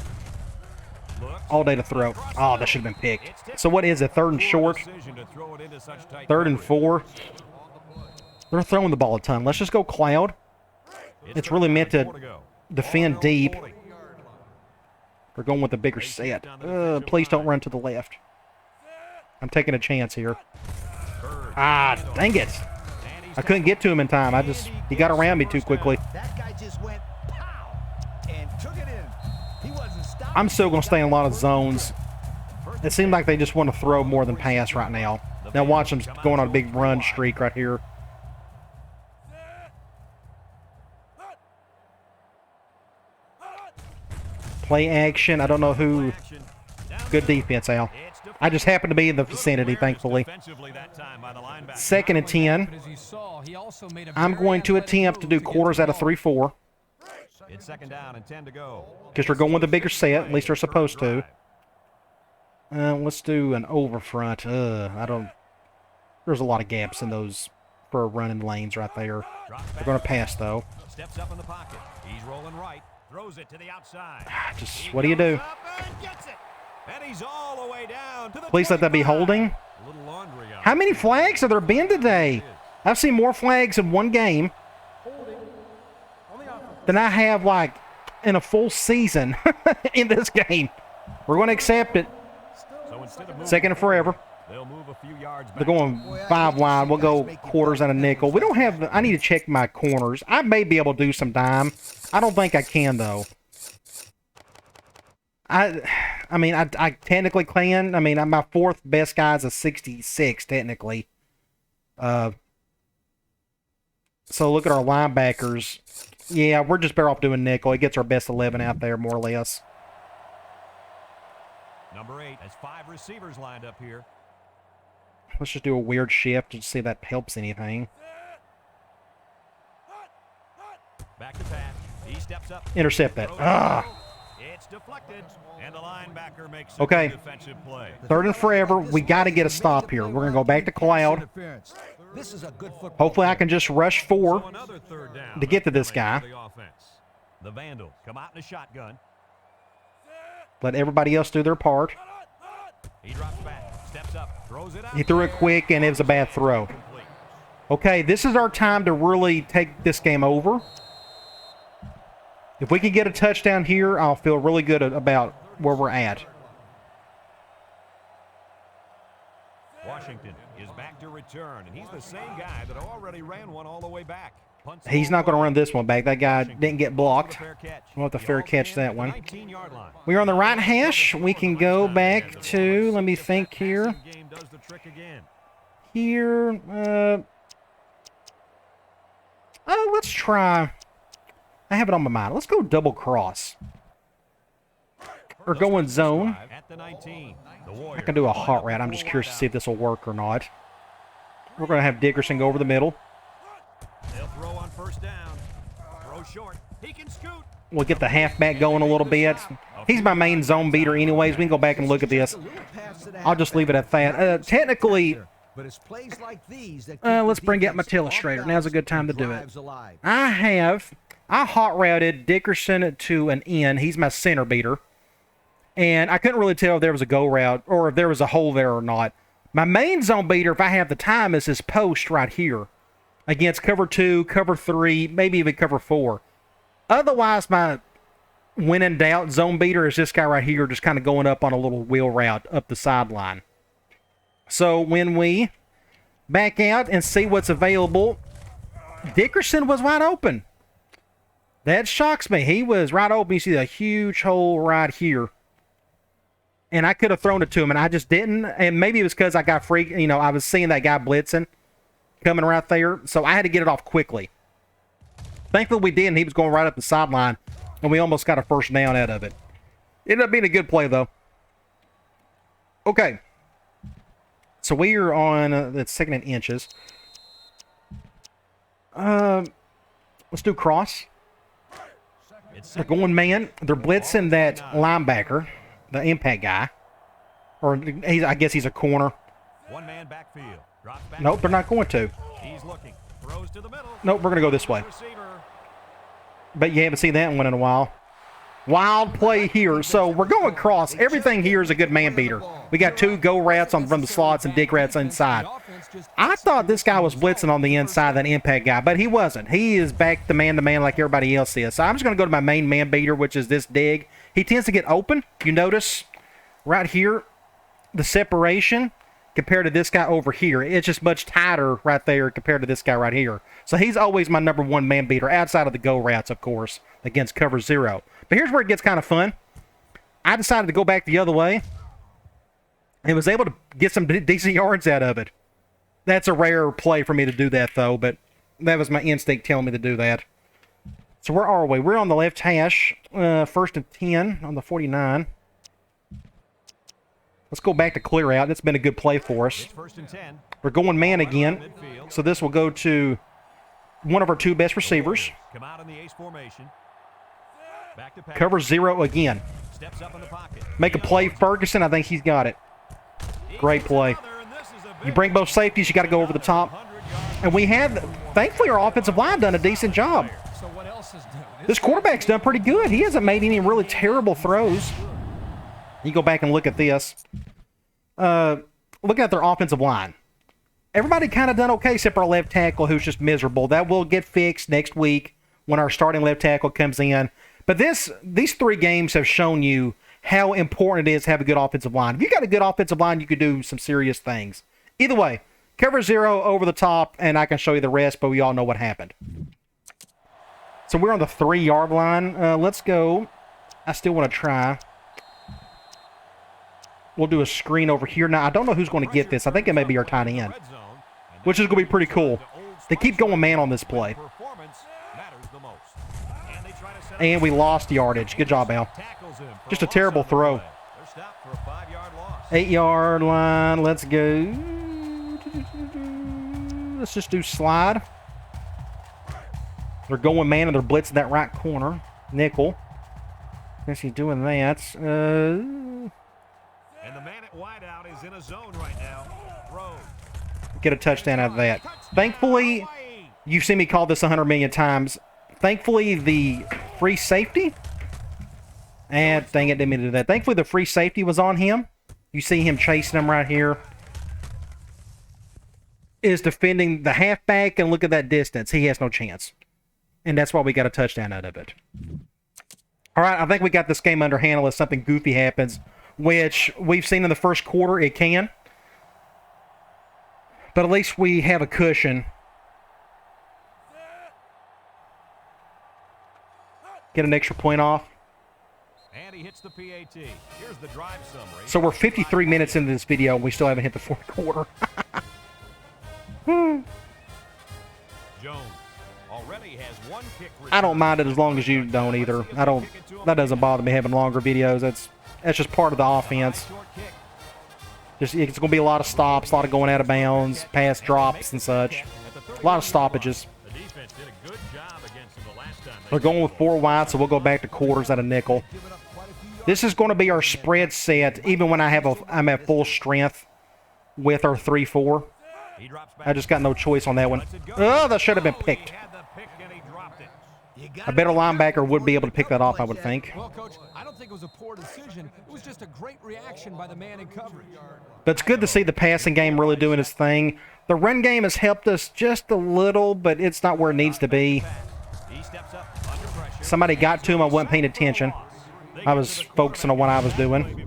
Looks. All day to throw. Oh, that should have been picked. So what is it, 3rd and short? 3rd and 4. They're throwing the ball a ton. Let's just go cloud. It's really meant to defend deep. We're going with a bigger set. Please don't run to the left. I'm taking a chance here. Ah, dang it. I couldn't get to him in time. He got around me too quickly. That guy just went pow and took it in. He wasn't stopping. I'm still going to stay in a lot of zones. It seems like they just want to throw more than pass right now. Now watch them going on a big run streak right here. Play action. I don't know who. Good defense, Al. I just happened to be in the vicinity, thankfully. 2nd and 10. I'm going to attempt to do quarters out of 3-4. It's 2nd down and 10 to go. Because they're going with a bigger set. At least they're supposed to. Let's do an over front. I don't. There's a lot of gaps in those for running lanes right there. They're going to pass, though. Steps up in the pocket. He's rolling right. Throws it to the outside. Just, what do you do? And he's all the way down to the Please let that be holding. How many flags have there been today? I've seen more flags in one game than I have, like, in a full season in this game. We're going to accept it. 2nd and forever. They'll move a few yards back. They're going 5 wide. We'll go quarters and a nickel. We don't have. I need to check my corners. I may be able to do some dime. I don't think I can, though. I mean, I technically can. I mean, my 4th best guy is a 66, technically. So look at our linebackers. Yeah, we're just better off doing nickel. It gets our best 11 out there, more or less. Number 8 has 5 receivers lined up here. Let's just do a weird shift to see if that helps anything. Back to pass. He steps up. Intercept that. Ah. It's deflected, and the linebacker makes Okay. a defensive play. 3rd and forever. We got to get a stop here. We're going to go back to cloud. This is a good football. Hopefully I can just rush 4 So another 3rd down to get to this guy. for the offense. The Vandals come out in a shotgun. Let everybody else do their part. He drops back, steps up, throws it out. He threw it quick, and it was a bad throw. Okay, this is our time to really take this game over. If we can get a touchdown here, I'll feel really good about where we're at. Washington is back to return, and he's the same guy that already ran one all the way back. Punts He's not going to run this one back. That guy didn't get blocked. fair catch. We'll have to fair catch that one. 19-yard line. We're on the right hash. We can go back to, let me think here. Game does the trick again. Here, let's try. I have it on my mind. Let's go double cross. Or go in zone. At the 19, the I Warriors. can do a hot route. I'm just curious to see if this will work or not. We're going to have Dickerson go over the middle. They'll throw on 1st down. Throw short. He can scoot. We'll get the halfback going a little bit. He's my main zone beater anyways. We can go back and look at this. I'll just leave it at that. Technically, But it's plays like these that let's bring out my illustrator. Now's a good time to do it. I hot routed Dickerson to an end. He's my center beater. And I couldn't really tell if there was a go route or if there was a hole there or not. My main zone beater, if I have the time, is this post right here. Against cover 2, cover 3, maybe even cover 4. Otherwise, my when in doubt zone beater is this guy right here, just kind of going up on a little wheel route up the sideline. So when we back out and see what's available, Dickerson was wide open. That shocks me. He was right open. You see a huge hole right here. And I could have thrown it to him, and I just didn't. And maybe it was because I got freaked. You know, I was seeing that guy blitzing coming right there. So I had to get it off quickly. Thankfully we did, and he was going right up the sideline, and we almost got a 1st down out of it. Ended up being a good play, though. Okay. So we are on the 2nd and inches. Let's do cross. They're going man. They're blitzing that linebacker, the impact guy. Or I guess he's a corner. One-man backfield. Drops back Nope, they're not going to. He's looking. Throws to the middle. Nope, we're going to go this way. Receiver. Bet you haven't seen that one in a while. Wild play here. So we're going cross. Everything here is a good man beater. We got 2 go rats on from the slots and dig rats inside. I thought this guy was blitzing on the inside, that impact guy, but he wasn't. He is back to man like everybody else is. So I'm just going to go to my main man beater, which is this dig. He tends to get open. You notice right here the separation compared to this guy over here. It's just much tighter right there compared to this guy right here. So he's always my number 1 man beater, outside of the go rats, of course, against cover 0. But here's where it gets kind of fun. I decided to go back the other way and was able to get some decent yards out of it. That's a rare play for me to do that, though, but that was my instinct telling me to do that. So where are we? We're on the left hash, 1st and 10 on the 49. Let's go back to clear out. That's been a good play for us. First and 10. We're going man again, so this will go to one of our 2 best receivers. Come out in the ace formation. Back to pass. Cover 0 again. Steps up in the pocket. Make a play, Ferguson. I think he's got it. Great play. You bring both safeties, you got to go over the top. And we have, thankfully, our offensive line done a decent job. So what else is doing? This quarterback's done pretty good. He hasn't made any really terrible throws. You go back and look at this. Look at their offensive line. Everybody kind of done okay except for our left tackle, who's just miserable. That will get fixed next week when our starting left tackle comes in. But these 3 games have shown you how important it is to have a good offensive line. If you got a good offensive line, you could do some serious things. Either way, cover 0 over the top, and I can show you the rest, but we all know what happened. So we're on the 3-yard line. Let's go. I still want to try. We'll do a screen over here. Now, I don't know who's going to get this. I think it may be our tight end, which is going to be pretty cool. They keep going man on this play. And we lost yardage. Good job, Al. Just a terrible throw. 8-yard line. Let's go. Let's just do slide. They're going man and they're blitzing that right corner. Nickel. Guess he's doing that. And the man at wideout is in a zone right now. Throw. Get a touchdown out of that. Thankfully, you've seen me call this 100 million times. Thankfully, the free safety. And dang it, didn't mean to do that. Thankfully, the free safety was on him. You see him chasing him right here. Is defending the halfback, and look at that distance. He has no chance. And that's why we got a touchdown out of it. All right, I think we got this game under handle if something goofy happens, which we've seen in the first quarter it can. But at least we have a cushion. Get an extra point off. And he hits the PAT. Here's the drive summary. So we're 53 minutes into this video, and we still haven't hit the fourth quarter. Jones already has 1 kick. I don't mind it as long as you don't either. That doesn't bother me having longer videos. That's just part of the offense. It's going to be a lot of stops, a lot of going out of bounds, pass drops and such. A lot of stoppages. We're going with 4 wide, so we'll go back to quarters at a nickel. This is going to be our spread set, even when I'm at full strength with our 3-4. I just got no choice on that one. Oh, that should have been picked. A better linebacker would be able to pick that off, I would think. Well, Coach, I don't think it was a poor decision. It was just a great reaction by the man in coverage. But it's good to see the passing game really doing its thing. The run game has helped us just a little, but it's not where it needs to be. Somebody got to him. I wasn't paying attention. I was focusing on what I was doing.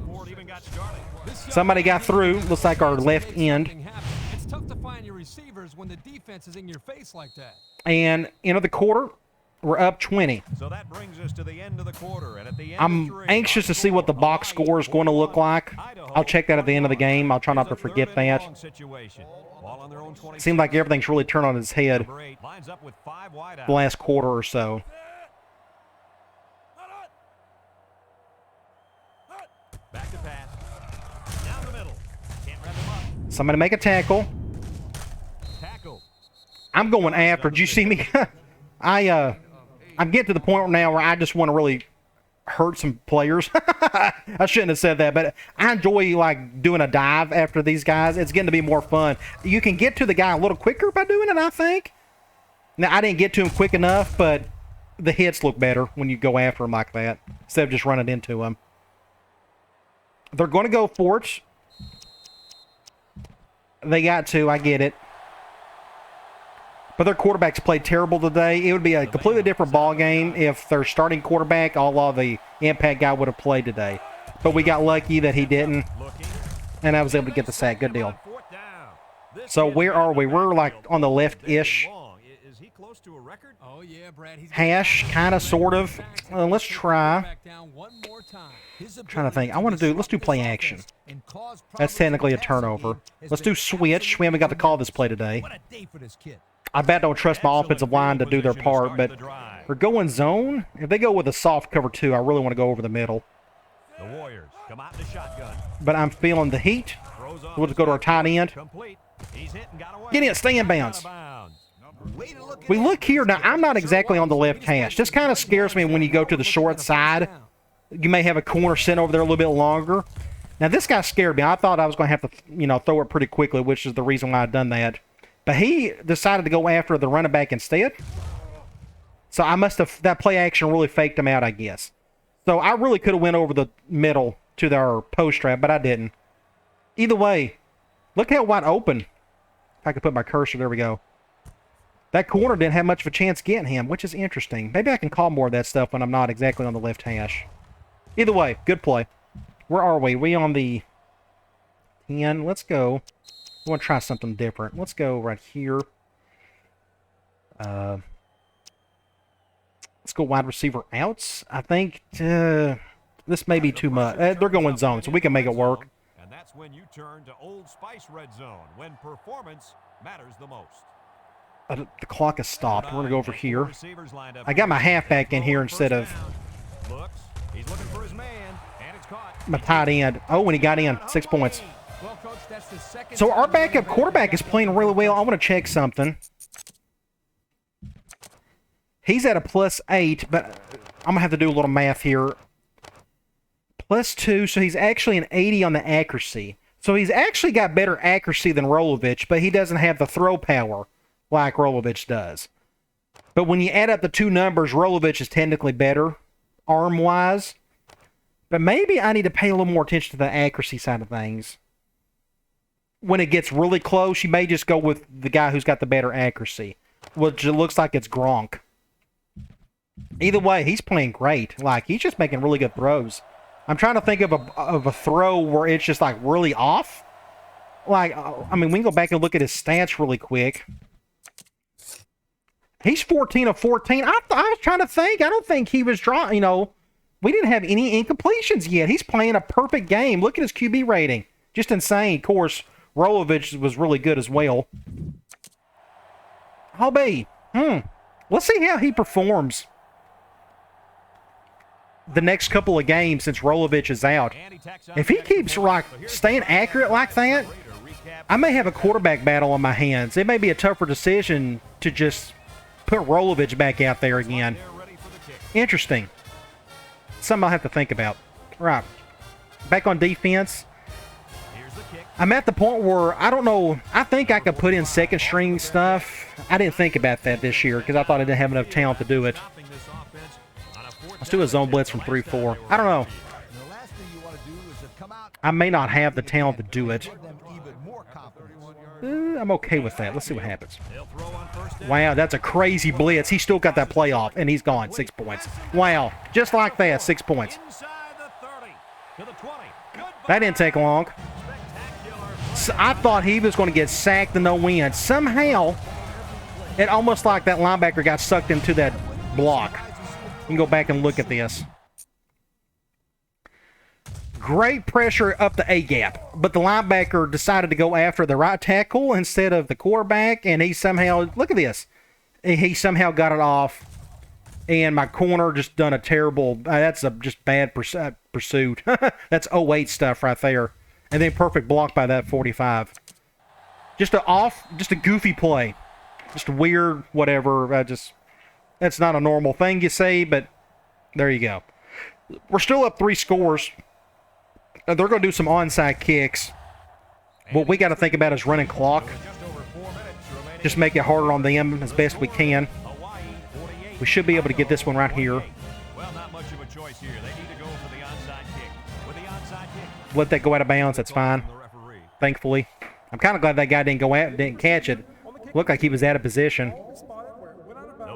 Somebody got through. Looks like our left end. It's tough to find your receivers when the defense is in your face like that. And end of the quarter, we're up 20. So that brings us to the end of the quarter, and at the end I'm anxious to see what the box score is going to look like. I'll check that at the end of the game. I'll try not to forget that. It seems like everything's really turned on its head the last quarter or so. Back to pass. Down the middle. Can't wrap him up. Somebody make a tackle. Tackle. I'm going after. Did you see me? I'm getting to the point now where I just want to really hurt some players. I shouldn't have said that, but I enjoy like doing a dive after these guys. It's getting to be more fun. You can get to the guy a little quicker by doing it, I think. Now, I didn't get to him quick enough, but the hits look better when you go after him like that instead of just running into him. They're going to go for it. They got to. I get it. But their quarterbacks played terrible today. It would be a completely different ball game if their starting quarterback, a la the impact guy, would have played today. But we got lucky that he didn't, and I was able to get the sack. Good deal. So where are we? We're like on the left-ish hash, kind of, sort of. Let's try. I'm trying to think. Let's do play action. That's technically a turnover. Let's do switch. We haven't got to call this play today. I bet don't trust my offensive line to do their part, but we're going zone. If they go with a soft cover 2, I really want to go over the middle. The Warriors come out in the shotgun. But I'm feeling the heat. We'll just go to our tight end. Get in, stay in bounds. We look here. Now, I'm not exactly on the left hash. This kind of scares me when you go to the short side. You may have a corner sent over there a little bit longer. Now, this guy scared me. I thought I was going to have to, throw it pretty quickly, which is the reason why I'd done that. But he decided to go after the running back instead. So that play action really faked him out, I guess. So I really could have went over the middle to our post trap, but I didn't. Either way, look how wide open. If I could put my cursor, there we go. That corner didn't have much of a chance getting him, which is interesting. Maybe I can call more of that stuff when I'm not exactly on the left hash. Either way, good play. Where are we? We on the 10. Let's go. I want to try something different. Let's go right here. Let's go wide receiver outs. I think this may be too much. They're going zone, so we can make it work. And that's when you turn to Old Spice Red Zone, when performance matters the most. The clock has stopped. We're going to go over here. I got my halfback in here instead of He's looking for his man, and it's caught. My tight end. Oh, when he got in, 6 points. So our backup quarterback is playing really well. I want to check something. He's at a +8, but I'm going to have to do a little math here. +2, so he's actually an 80 on the accuracy. So he's actually got better accuracy than Rolovich, but he doesn't have the throw power like Rolovich does. But when you add up the two numbers, Rolovich is technically better arm-wise. But maybe I need to pay a little more attention to the accuracy side of things. When it gets really close, you may just go with the guy who's got the better accuracy, which it looks like it's Gronk. Either way, he's playing great. Like, he's just making really good throws. I'm trying to think of a throw where it's just, like, really off. Like, I mean, we can go back and look at his stats really quick. He's 14 of 14. I was trying to think. I don't think he was drawing, we didn't have any incompletions yet. He's playing a perfect game. Look at his QB rating. Just insane. Of course, Rolovich was really good as well. Let's see how he performs the next couple of games since Rolovich is out. If he keeps staying accurate like that, I may have a quarterback battle on my hands. It may be a tougher decision to just put Rolovich back out there again. Interesting. Something I'll have to think about. Right. Back on defense. I'm at the point where, I don't know, I think I could put in second string stuff. I didn't think about that this year because I thought I didn't have enough talent to do it. Let's do a zone blitz from 3-4. I don't know. I may not have the talent to do it. I'm okay with that. Let's see what happens. Wow, that's a crazy blitz. He still got that play off, and he's gone. 6 points. Wow, just like that, 6 points. That didn't take long. So I thought he was going to get sacked and no win. Somehow, it almost like that linebacker got sucked into that block. You can go back and look at this. Great pressure up the A-gap, but the linebacker decided to go after the right tackle instead of the quarterback, and he somehow, look at this, he somehow got it off, and my corner just done a terrible, that's just bad pursuit. That's 08 stuff right there. And then perfect block by that 45. Just a goofy play. Just a weird, whatever, that's not a normal thing you say, but there you go. We're still up 3 scores. They're going to do some onside kicks. What we got to think about is running clock. Just make it harder on them as best we can. We should be able to get this one right here. Well, not much of a choice here. They need to go for the onside kick. With the onside kick, Let that go out of bounds. That's fine. Thankfully. I'm kind of glad that guy didn't catch it. Looked like he was out of position.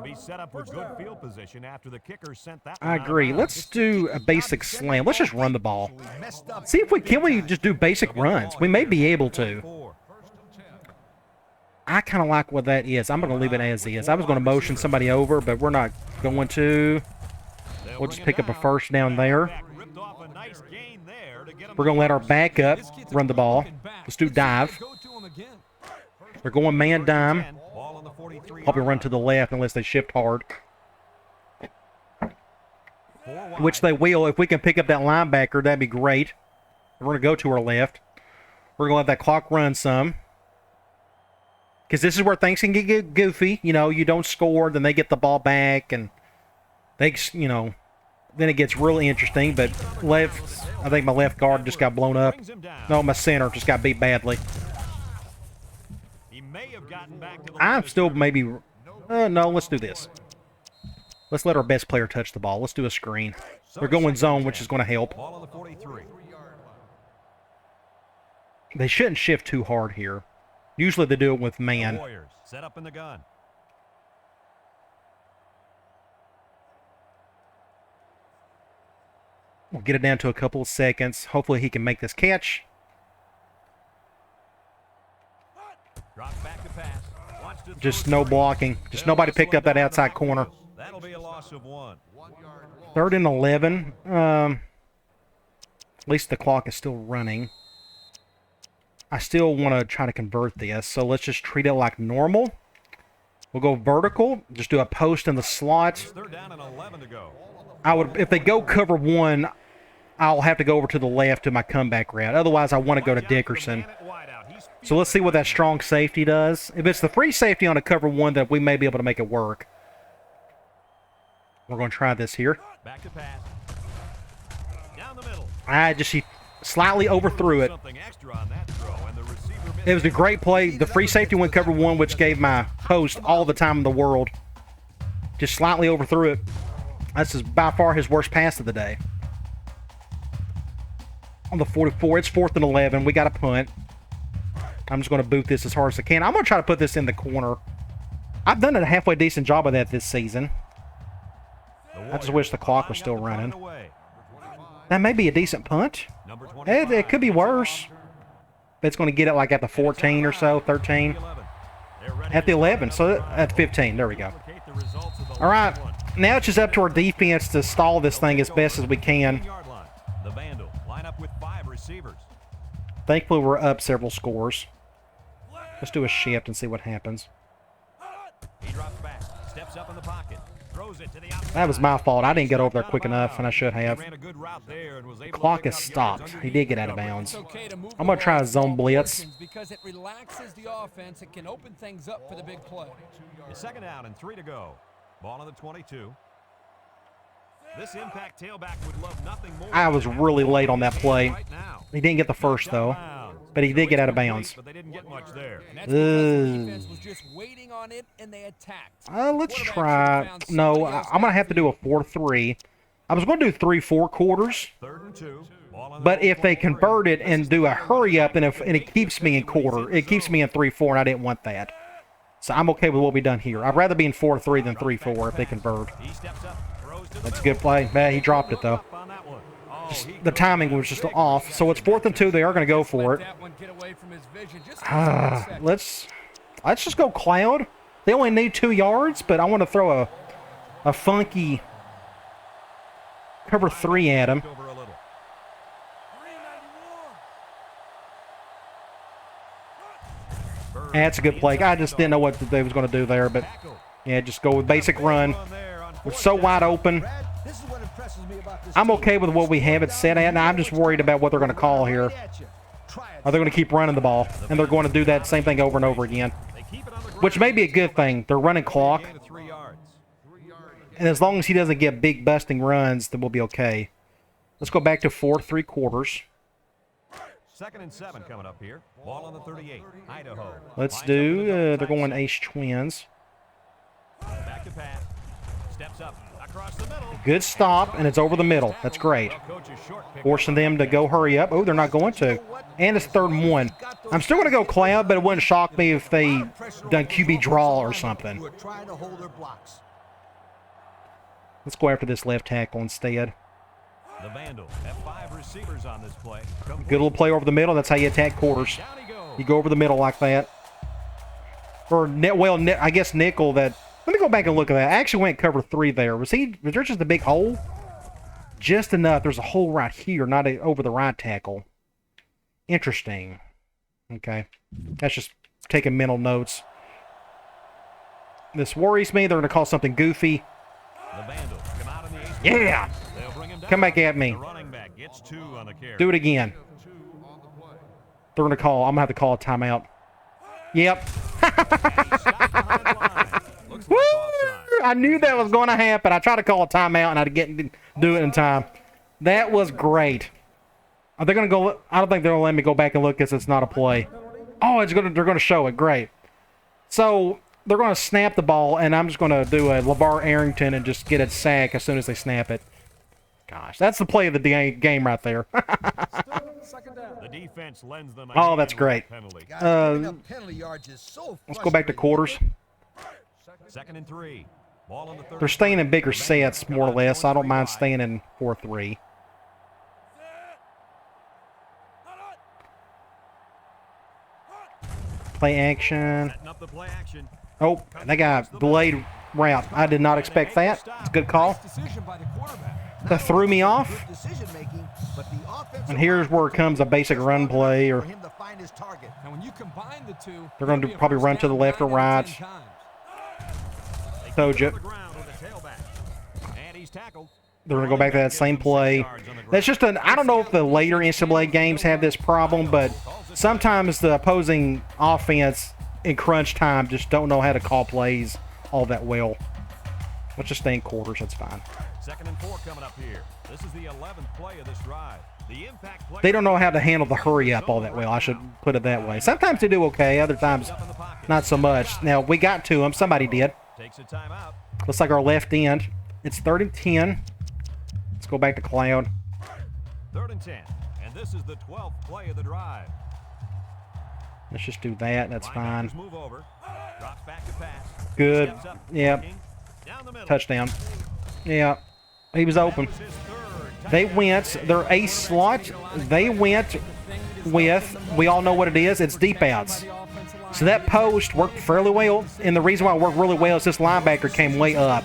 they'll be set up for good field position after the kicker sent that. I agree. Let's do a basic slam. Let's just run the ball. See if we just do basic runs. We may be able to. I kind of like what that is. I'm going to leave it as is. I was going to motion somebody over, but we're not going to. We'll just pick up a first down there. We're going to let our backup run the ball. Let's do dive. They're going man dime. Probably run to the left unless they shift hard. Which they will. If we can pick up that linebacker, that'd be great. We're going to go to our left. We're going to let that clock run some. Because this is where things can get goofy. You know, you don't score, then they get the ball back, and they, you know, then it gets really interesting. But left, I think my left guard just got blown up. No, my center just got beat badly. I'm still maybe, no, let's do this. Let's let our best player touch the ball. Let's do a screen. They're going zone, which is going to help. They shouldn't shift too hard here. Usually they do it with man. Set up in the gun. We'll get it down to a couple of seconds. Hopefully he can make this catch. Just no blocking. Just nobody picked up that outside corner. That'll be a loss of 1. 3rd and 11. At least the clock is still running. I still want to try to convert this, so let's just treat it like normal. We'll go vertical. Just do a post in the slot. 3rd down and 11 to go. If they go cover 1, I'll have to go over to the left to my comeback route. Otherwise, I want to go to Dickerson. So let's see what that strong safety does. If it's the free safety on a cover 1, then we may be able to make it work. We're going to try this here. Back to pass. Down the middle. He slightly overthrew it. It was a great play. The free safety went cover 1, which gave my post all the time in the world. Just slightly overthrew it. This is by far his worst pass of the day. On the 44, it's 4th and 11. We got a punt. I'm just going to boot this as hard as I can. I'm going to try to put this in the corner. I've done a halfway decent job of that this season. I just wish the clock was still running. That may be a decent punt. It could be worse. But it's going to get it like at the 14 or so, 13. At the 11, so at 15. There we go. All right. Now it's just up to our defense to stall this thing as best as we can. Thankfully, we're up several scores. Let's do a shift and see what happens. He drops back, steps up in the pocket, throws it to the outside. That was my fault. I didn't get over there quick enough, and I should have. Clock is stopped. He did get out of bounds. I'm going to try a zone blitz. Because it relaxes the offense. It can open things up for the big play. The 2nd down and 3 to go. Ball on the 22. This impact tailback would love nothing more. I was really late on that play. He didn't get the first, though. But he did get out of bounds. But they didn't get much there. Let's try. No, I'm going to have to do a 4-3. I was going to do 3-4 quarters. 3rd and 2. But if they convert it and do a hurry up, and it keeps me in quarter, it keeps me in 3-4, and I didn't want that. So I'm okay with what we've done here. I'd rather be in 4-3 than 3-4 if they convert. That's a good play. Man, he dropped it, though. The timing was just off. So it's 4th and 2. They are going to go for it. Let's just go cloud. They only need 2 yards, but I want to throw a funky cover 3 at him. That's a good play. I just didn't know what they was going to do there, but yeah, just go with basic run. We're so wide open. I'm okay with what we have it set at. Now I'm just worried about what they're going to call here. Are they going to keep running the ball? And they're going to do that same thing over and over again, which may be a good thing. They're running clock. And as long as he doesn't get big busting runs, then we'll be okay. Let's go back to 4 3/4. 2nd and 7 coming up here. Ball on the 38. Idaho. Let's do, they're going ace twins. Back to pass. Steps up across the middle. Good stop, and it's over the middle. That's great. Coach's short pick. Forcing them to go hurry up. Oh, they're not going to. And it's 3rd and 1. I'm still going to go cloud, but it wouldn't shock me if they done QB draw or something. Who are trying to hold their blocks. Let's go after this left tackle instead. The Vandals have 5 receivers on this play. Good little play over the middle. That's how you attack quarters. Down he goes. You go over the middle like that. Or, I guess nickel that. Let me go back and look at that. I actually went cover 3 there. Was there just a big hole? Just enough. There's a hole right here, not over the right tackle. Interesting. Okay. That's just taking mental notes. This worries me. They're going to call something goofy. The Vandals come out in the 8th. Yeah! They'll bring him down. Come back at me. The running back gets 2 on the carry. Do it again. They're going to call. I'm going to have to call a timeout. Yep. Woo! I knew that was going to happen. I tried to call a timeout, and I didn't do it in time. That was great. Are they going to go? I don't think they're going to let me go back and look because it's not a play. Oh, they're going to show it. Great. So they're going to snap the ball, and I'm just going to do a LeVar Arrington and just get a sack as soon as they snap it. Gosh, that's the play of the game right there. The defense lends them a Oh, that's great. penalty. Guys, giving up penalty yards is so Let's go back to frustrating. quarters. 2nd and 3. Ball on the 30. They're staying in bigger sets, more or less. I don't mind staying in 4-3. Play action. Setting up the play action. Oh, they got delayed route. I did not expect that. It's a good call. Decision by the quarterback. That threw me off. Good decision-making, but the offensive And here's where it comes a basic run play, or for him to find his target. And when you combine the two, they're going to probably run to the left or right. Told you. The ground with the tailback. And he's tackled. They're going to go back to that same play. That's just I don't know if the later NCAA games have this problem, but sometimes the opposing offense in crunch time just don't know how to call plays all that well. Let's just stay in quarters. That's fine. 2nd and 4 coming up here. This is the 11th play of this drive. The impact play. They don't know how to handle the hurry up all that well. I should put it that way. Sometimes they do okay. Other times, not so much. Now, we got to them. Somebody did. Takes a timeout. Looks like our left end. It's 3rd and 10. Let's go back to cloud. 3rd and 10. And this is the 12th play of the drive. Let's just do that. That's fine. Linebackers move over. Drops back to pass. Good. Steps up, Yep. blocking. Down the middle. Touchdown. Yeah. He was open. That was his 3rd They touchdown. went, their ace slot, they went with, we all know what it is, it's deep outs. So that post worked fairly well, and the reason why it worked really well is this linebacker came way up.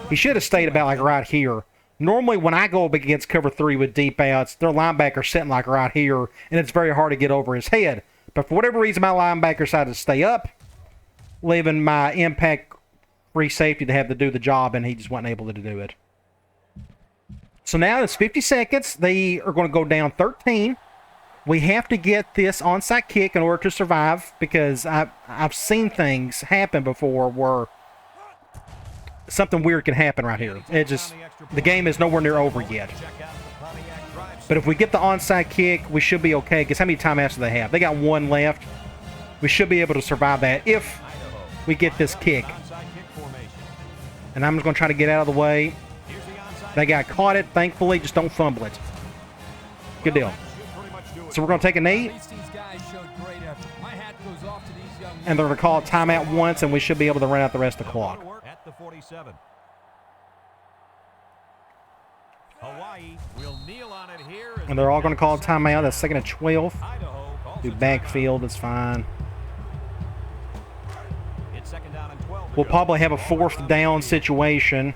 He should have stayed about like right here. Normally when I go up against cover 3 with deep outs, their linebacker's sitting like right here, and it's very hard to get over his head. But for whatever reason, my linebacker decided to stay up, leaving my impact free safety to have to do the job, and he just wasn't able to do it. So now it's 50 seconds. They are going to go down 13. We have to get this onside kick in order to survive, because I've seen things happen before where something weird can happen right here. It just, the game is nowhere near over yet. But if we get the onside kick, we should be okay, because how many timeouts do they have? They got 1 left. We should be able to survive that if we get this kick. And I'm just going to try to get out of the way. That guy caught it, thankfully. Just don't fumble it. Good deal. So we're going to take a knee, and they're going to call a timeout once, and we should be able to run out the rest of the clock. At the 47. Hawaii will kneel on it here. And they're all going to call a timeout. That's 2nd and 12. Idaho calls Do a backfield. That's fine. timeout. It's 2nd down and 12 to We'll go. probably have a 4th down situation.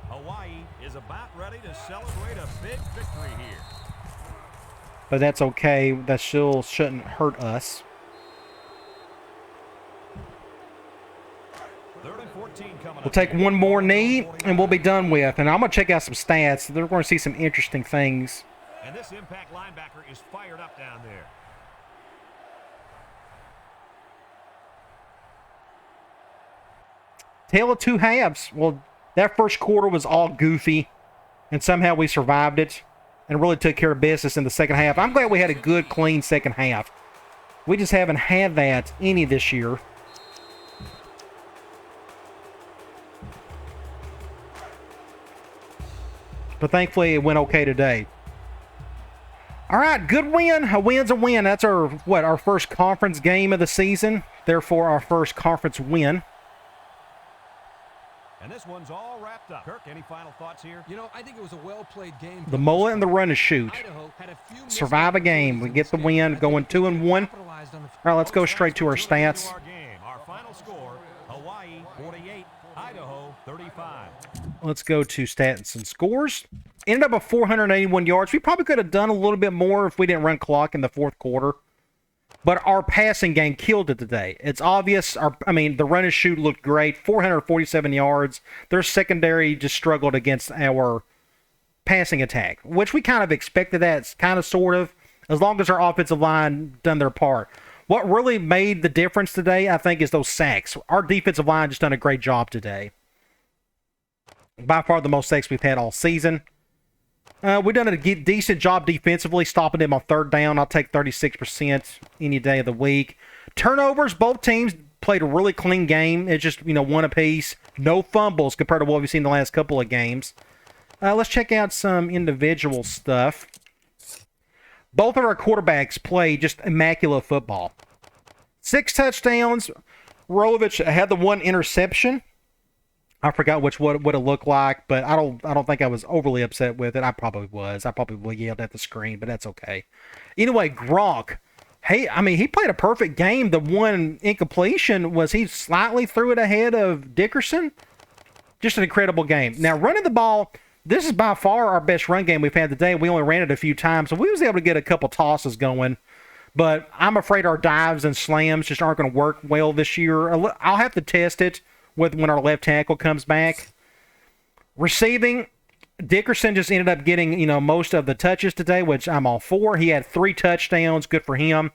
Hawaii is about ready to celebrate a big victory here. But that's okay. That still shouldn't hurt us. 3rd and 14 coming We'll up take here. one more knee, and we'll be done with. And I'm going to check out some stats. They're going to see some interesting things. And this impact linebacker is fired up down there. Tale of two halves. Well, that first quarter was all goofy. and somehow we survived it and really took care of business in the second half. I'm glad we had a good, clean second half. We just haven't had that any this year. But thankfully, it went okay today. All right, good win. A win's a win. That's our first conference game of the season. Therefore, our first conference win. And this one's all wrapped up. Kirk, any final thoughts here? You know, I think it was a well-played game. The mullet and the run and shoot. Survive a game. We get the win, going 2-1. All right, let's go straight to our stats. Our final score, Hawaii 48, Idaho 35. Let's go to stats and scores. Ended up with 481 yards. We probably could have done a little bit more if we didn't run clock in the fourth quarter. But our passing game killed it today. It's obvious. The run and shoot looked great. 447 yards. Their secondary just struggled against our passing attack, which we kind of expected that, kind of, sort of, as long as our offensive line done their part. What really made the difference today, I think, is those sacks. Our defensive line just done a great job today. By far the most sacks we've had all season. We've done a decent job defensively, stopping them on third down. I'll take 36% any day of the week. Turnovers, both teams played a really clean game. It's just, one apiece. No fumbles compared to what we've seen the last couple of games. Let's check out some individual stuff. Both of our quarterbacks played just immaculate football. 6 touchdowns. Rolovich had the 1 interception. I forgot what it looked like, but I don't think I was overly upset with it. I probably was. I probably yelled at the screen, but that's okay. Anyway, Gronk. Hey, he played a perfect game. The one incompletion was he slightly threw it ahead of Dickerson. Just an incredible game. Now, running the ball, this is by far our best run game we've had today. We only ran it a few times, so we was able to get a couple tosses going. But I'm afraid our dives and slams just aren't going to work well this year. I'll have to test it when our left tackle comes back. Receiving, Dickerson just ended up getting, most of the touches today, which I'm all for. He had 3 touchdowns. Good for him.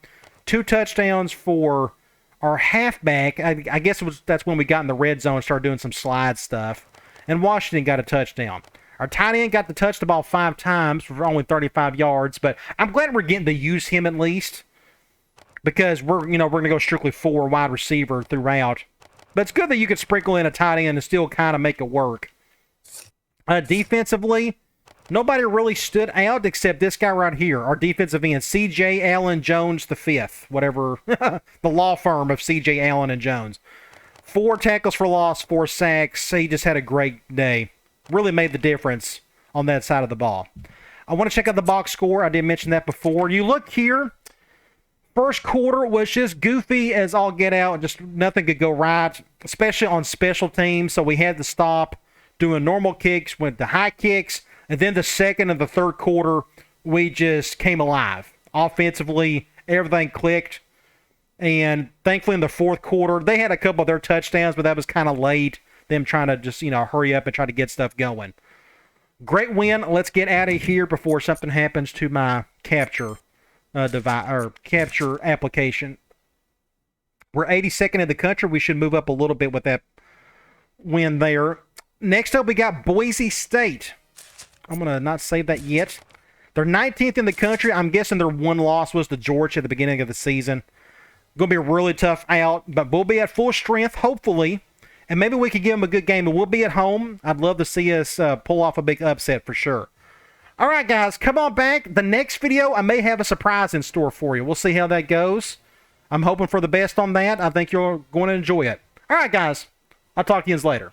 2 touchdowns for our halfback. I guess that's when we got in the red zone and started doing some slide stuff. And Washington got a touchdown. Our tight end got to touch the ball 5 times for only 35 yards, but I'm glad we're getting to use him at least, because we're going to go strictly 4 wide receiver throughout. But it's good that you can sprinkle in a tight end and still kind of make it work. Defensively, nobody really stood out except this guy right here, our defensive end, C.J. Allen Jones V, whatever, the law firm of C.J. Allen and Jones. 4 tackles for loss, 4 sacks. He just had a great day. Really made the difference on that side of the ball. I want to check out the box score. I did mention that before. You look here. First quarter was just goofy as all get out. Just nothing could go right, especially on special teams. So we had to stop doing normal kicks, went to high kicks, and then the second and the third quarter, we just came alive. Offensively, everything clicked. And thankfully in the fourth quarter, they had a couple of their touchdowns, but that was kind of late. Them trying to just, hurry up and try to get stuff going. Great win. Let's get out of here before something happens to my capture device or capture application. We're 82nd in the country. We should move up a little bit with that win there. Next up, we got Boise State. I'm going to not save that yet. They're 19th in the country. I'm guessing their one loss was to Georgia at the beginning of the season. Going to be a really tough out, but we'll be at full strength, hopefully. And maybe we could give them a good game, but we'll be at home. I'd love to see us pull off a big upset for sure. All right, guys, come on back. The next video, I may have a surprise in store for you. We'll see how that goes. I'm hoping for the best on that. I think you're going to enjoy it. All right, guys, I'll talk to you later.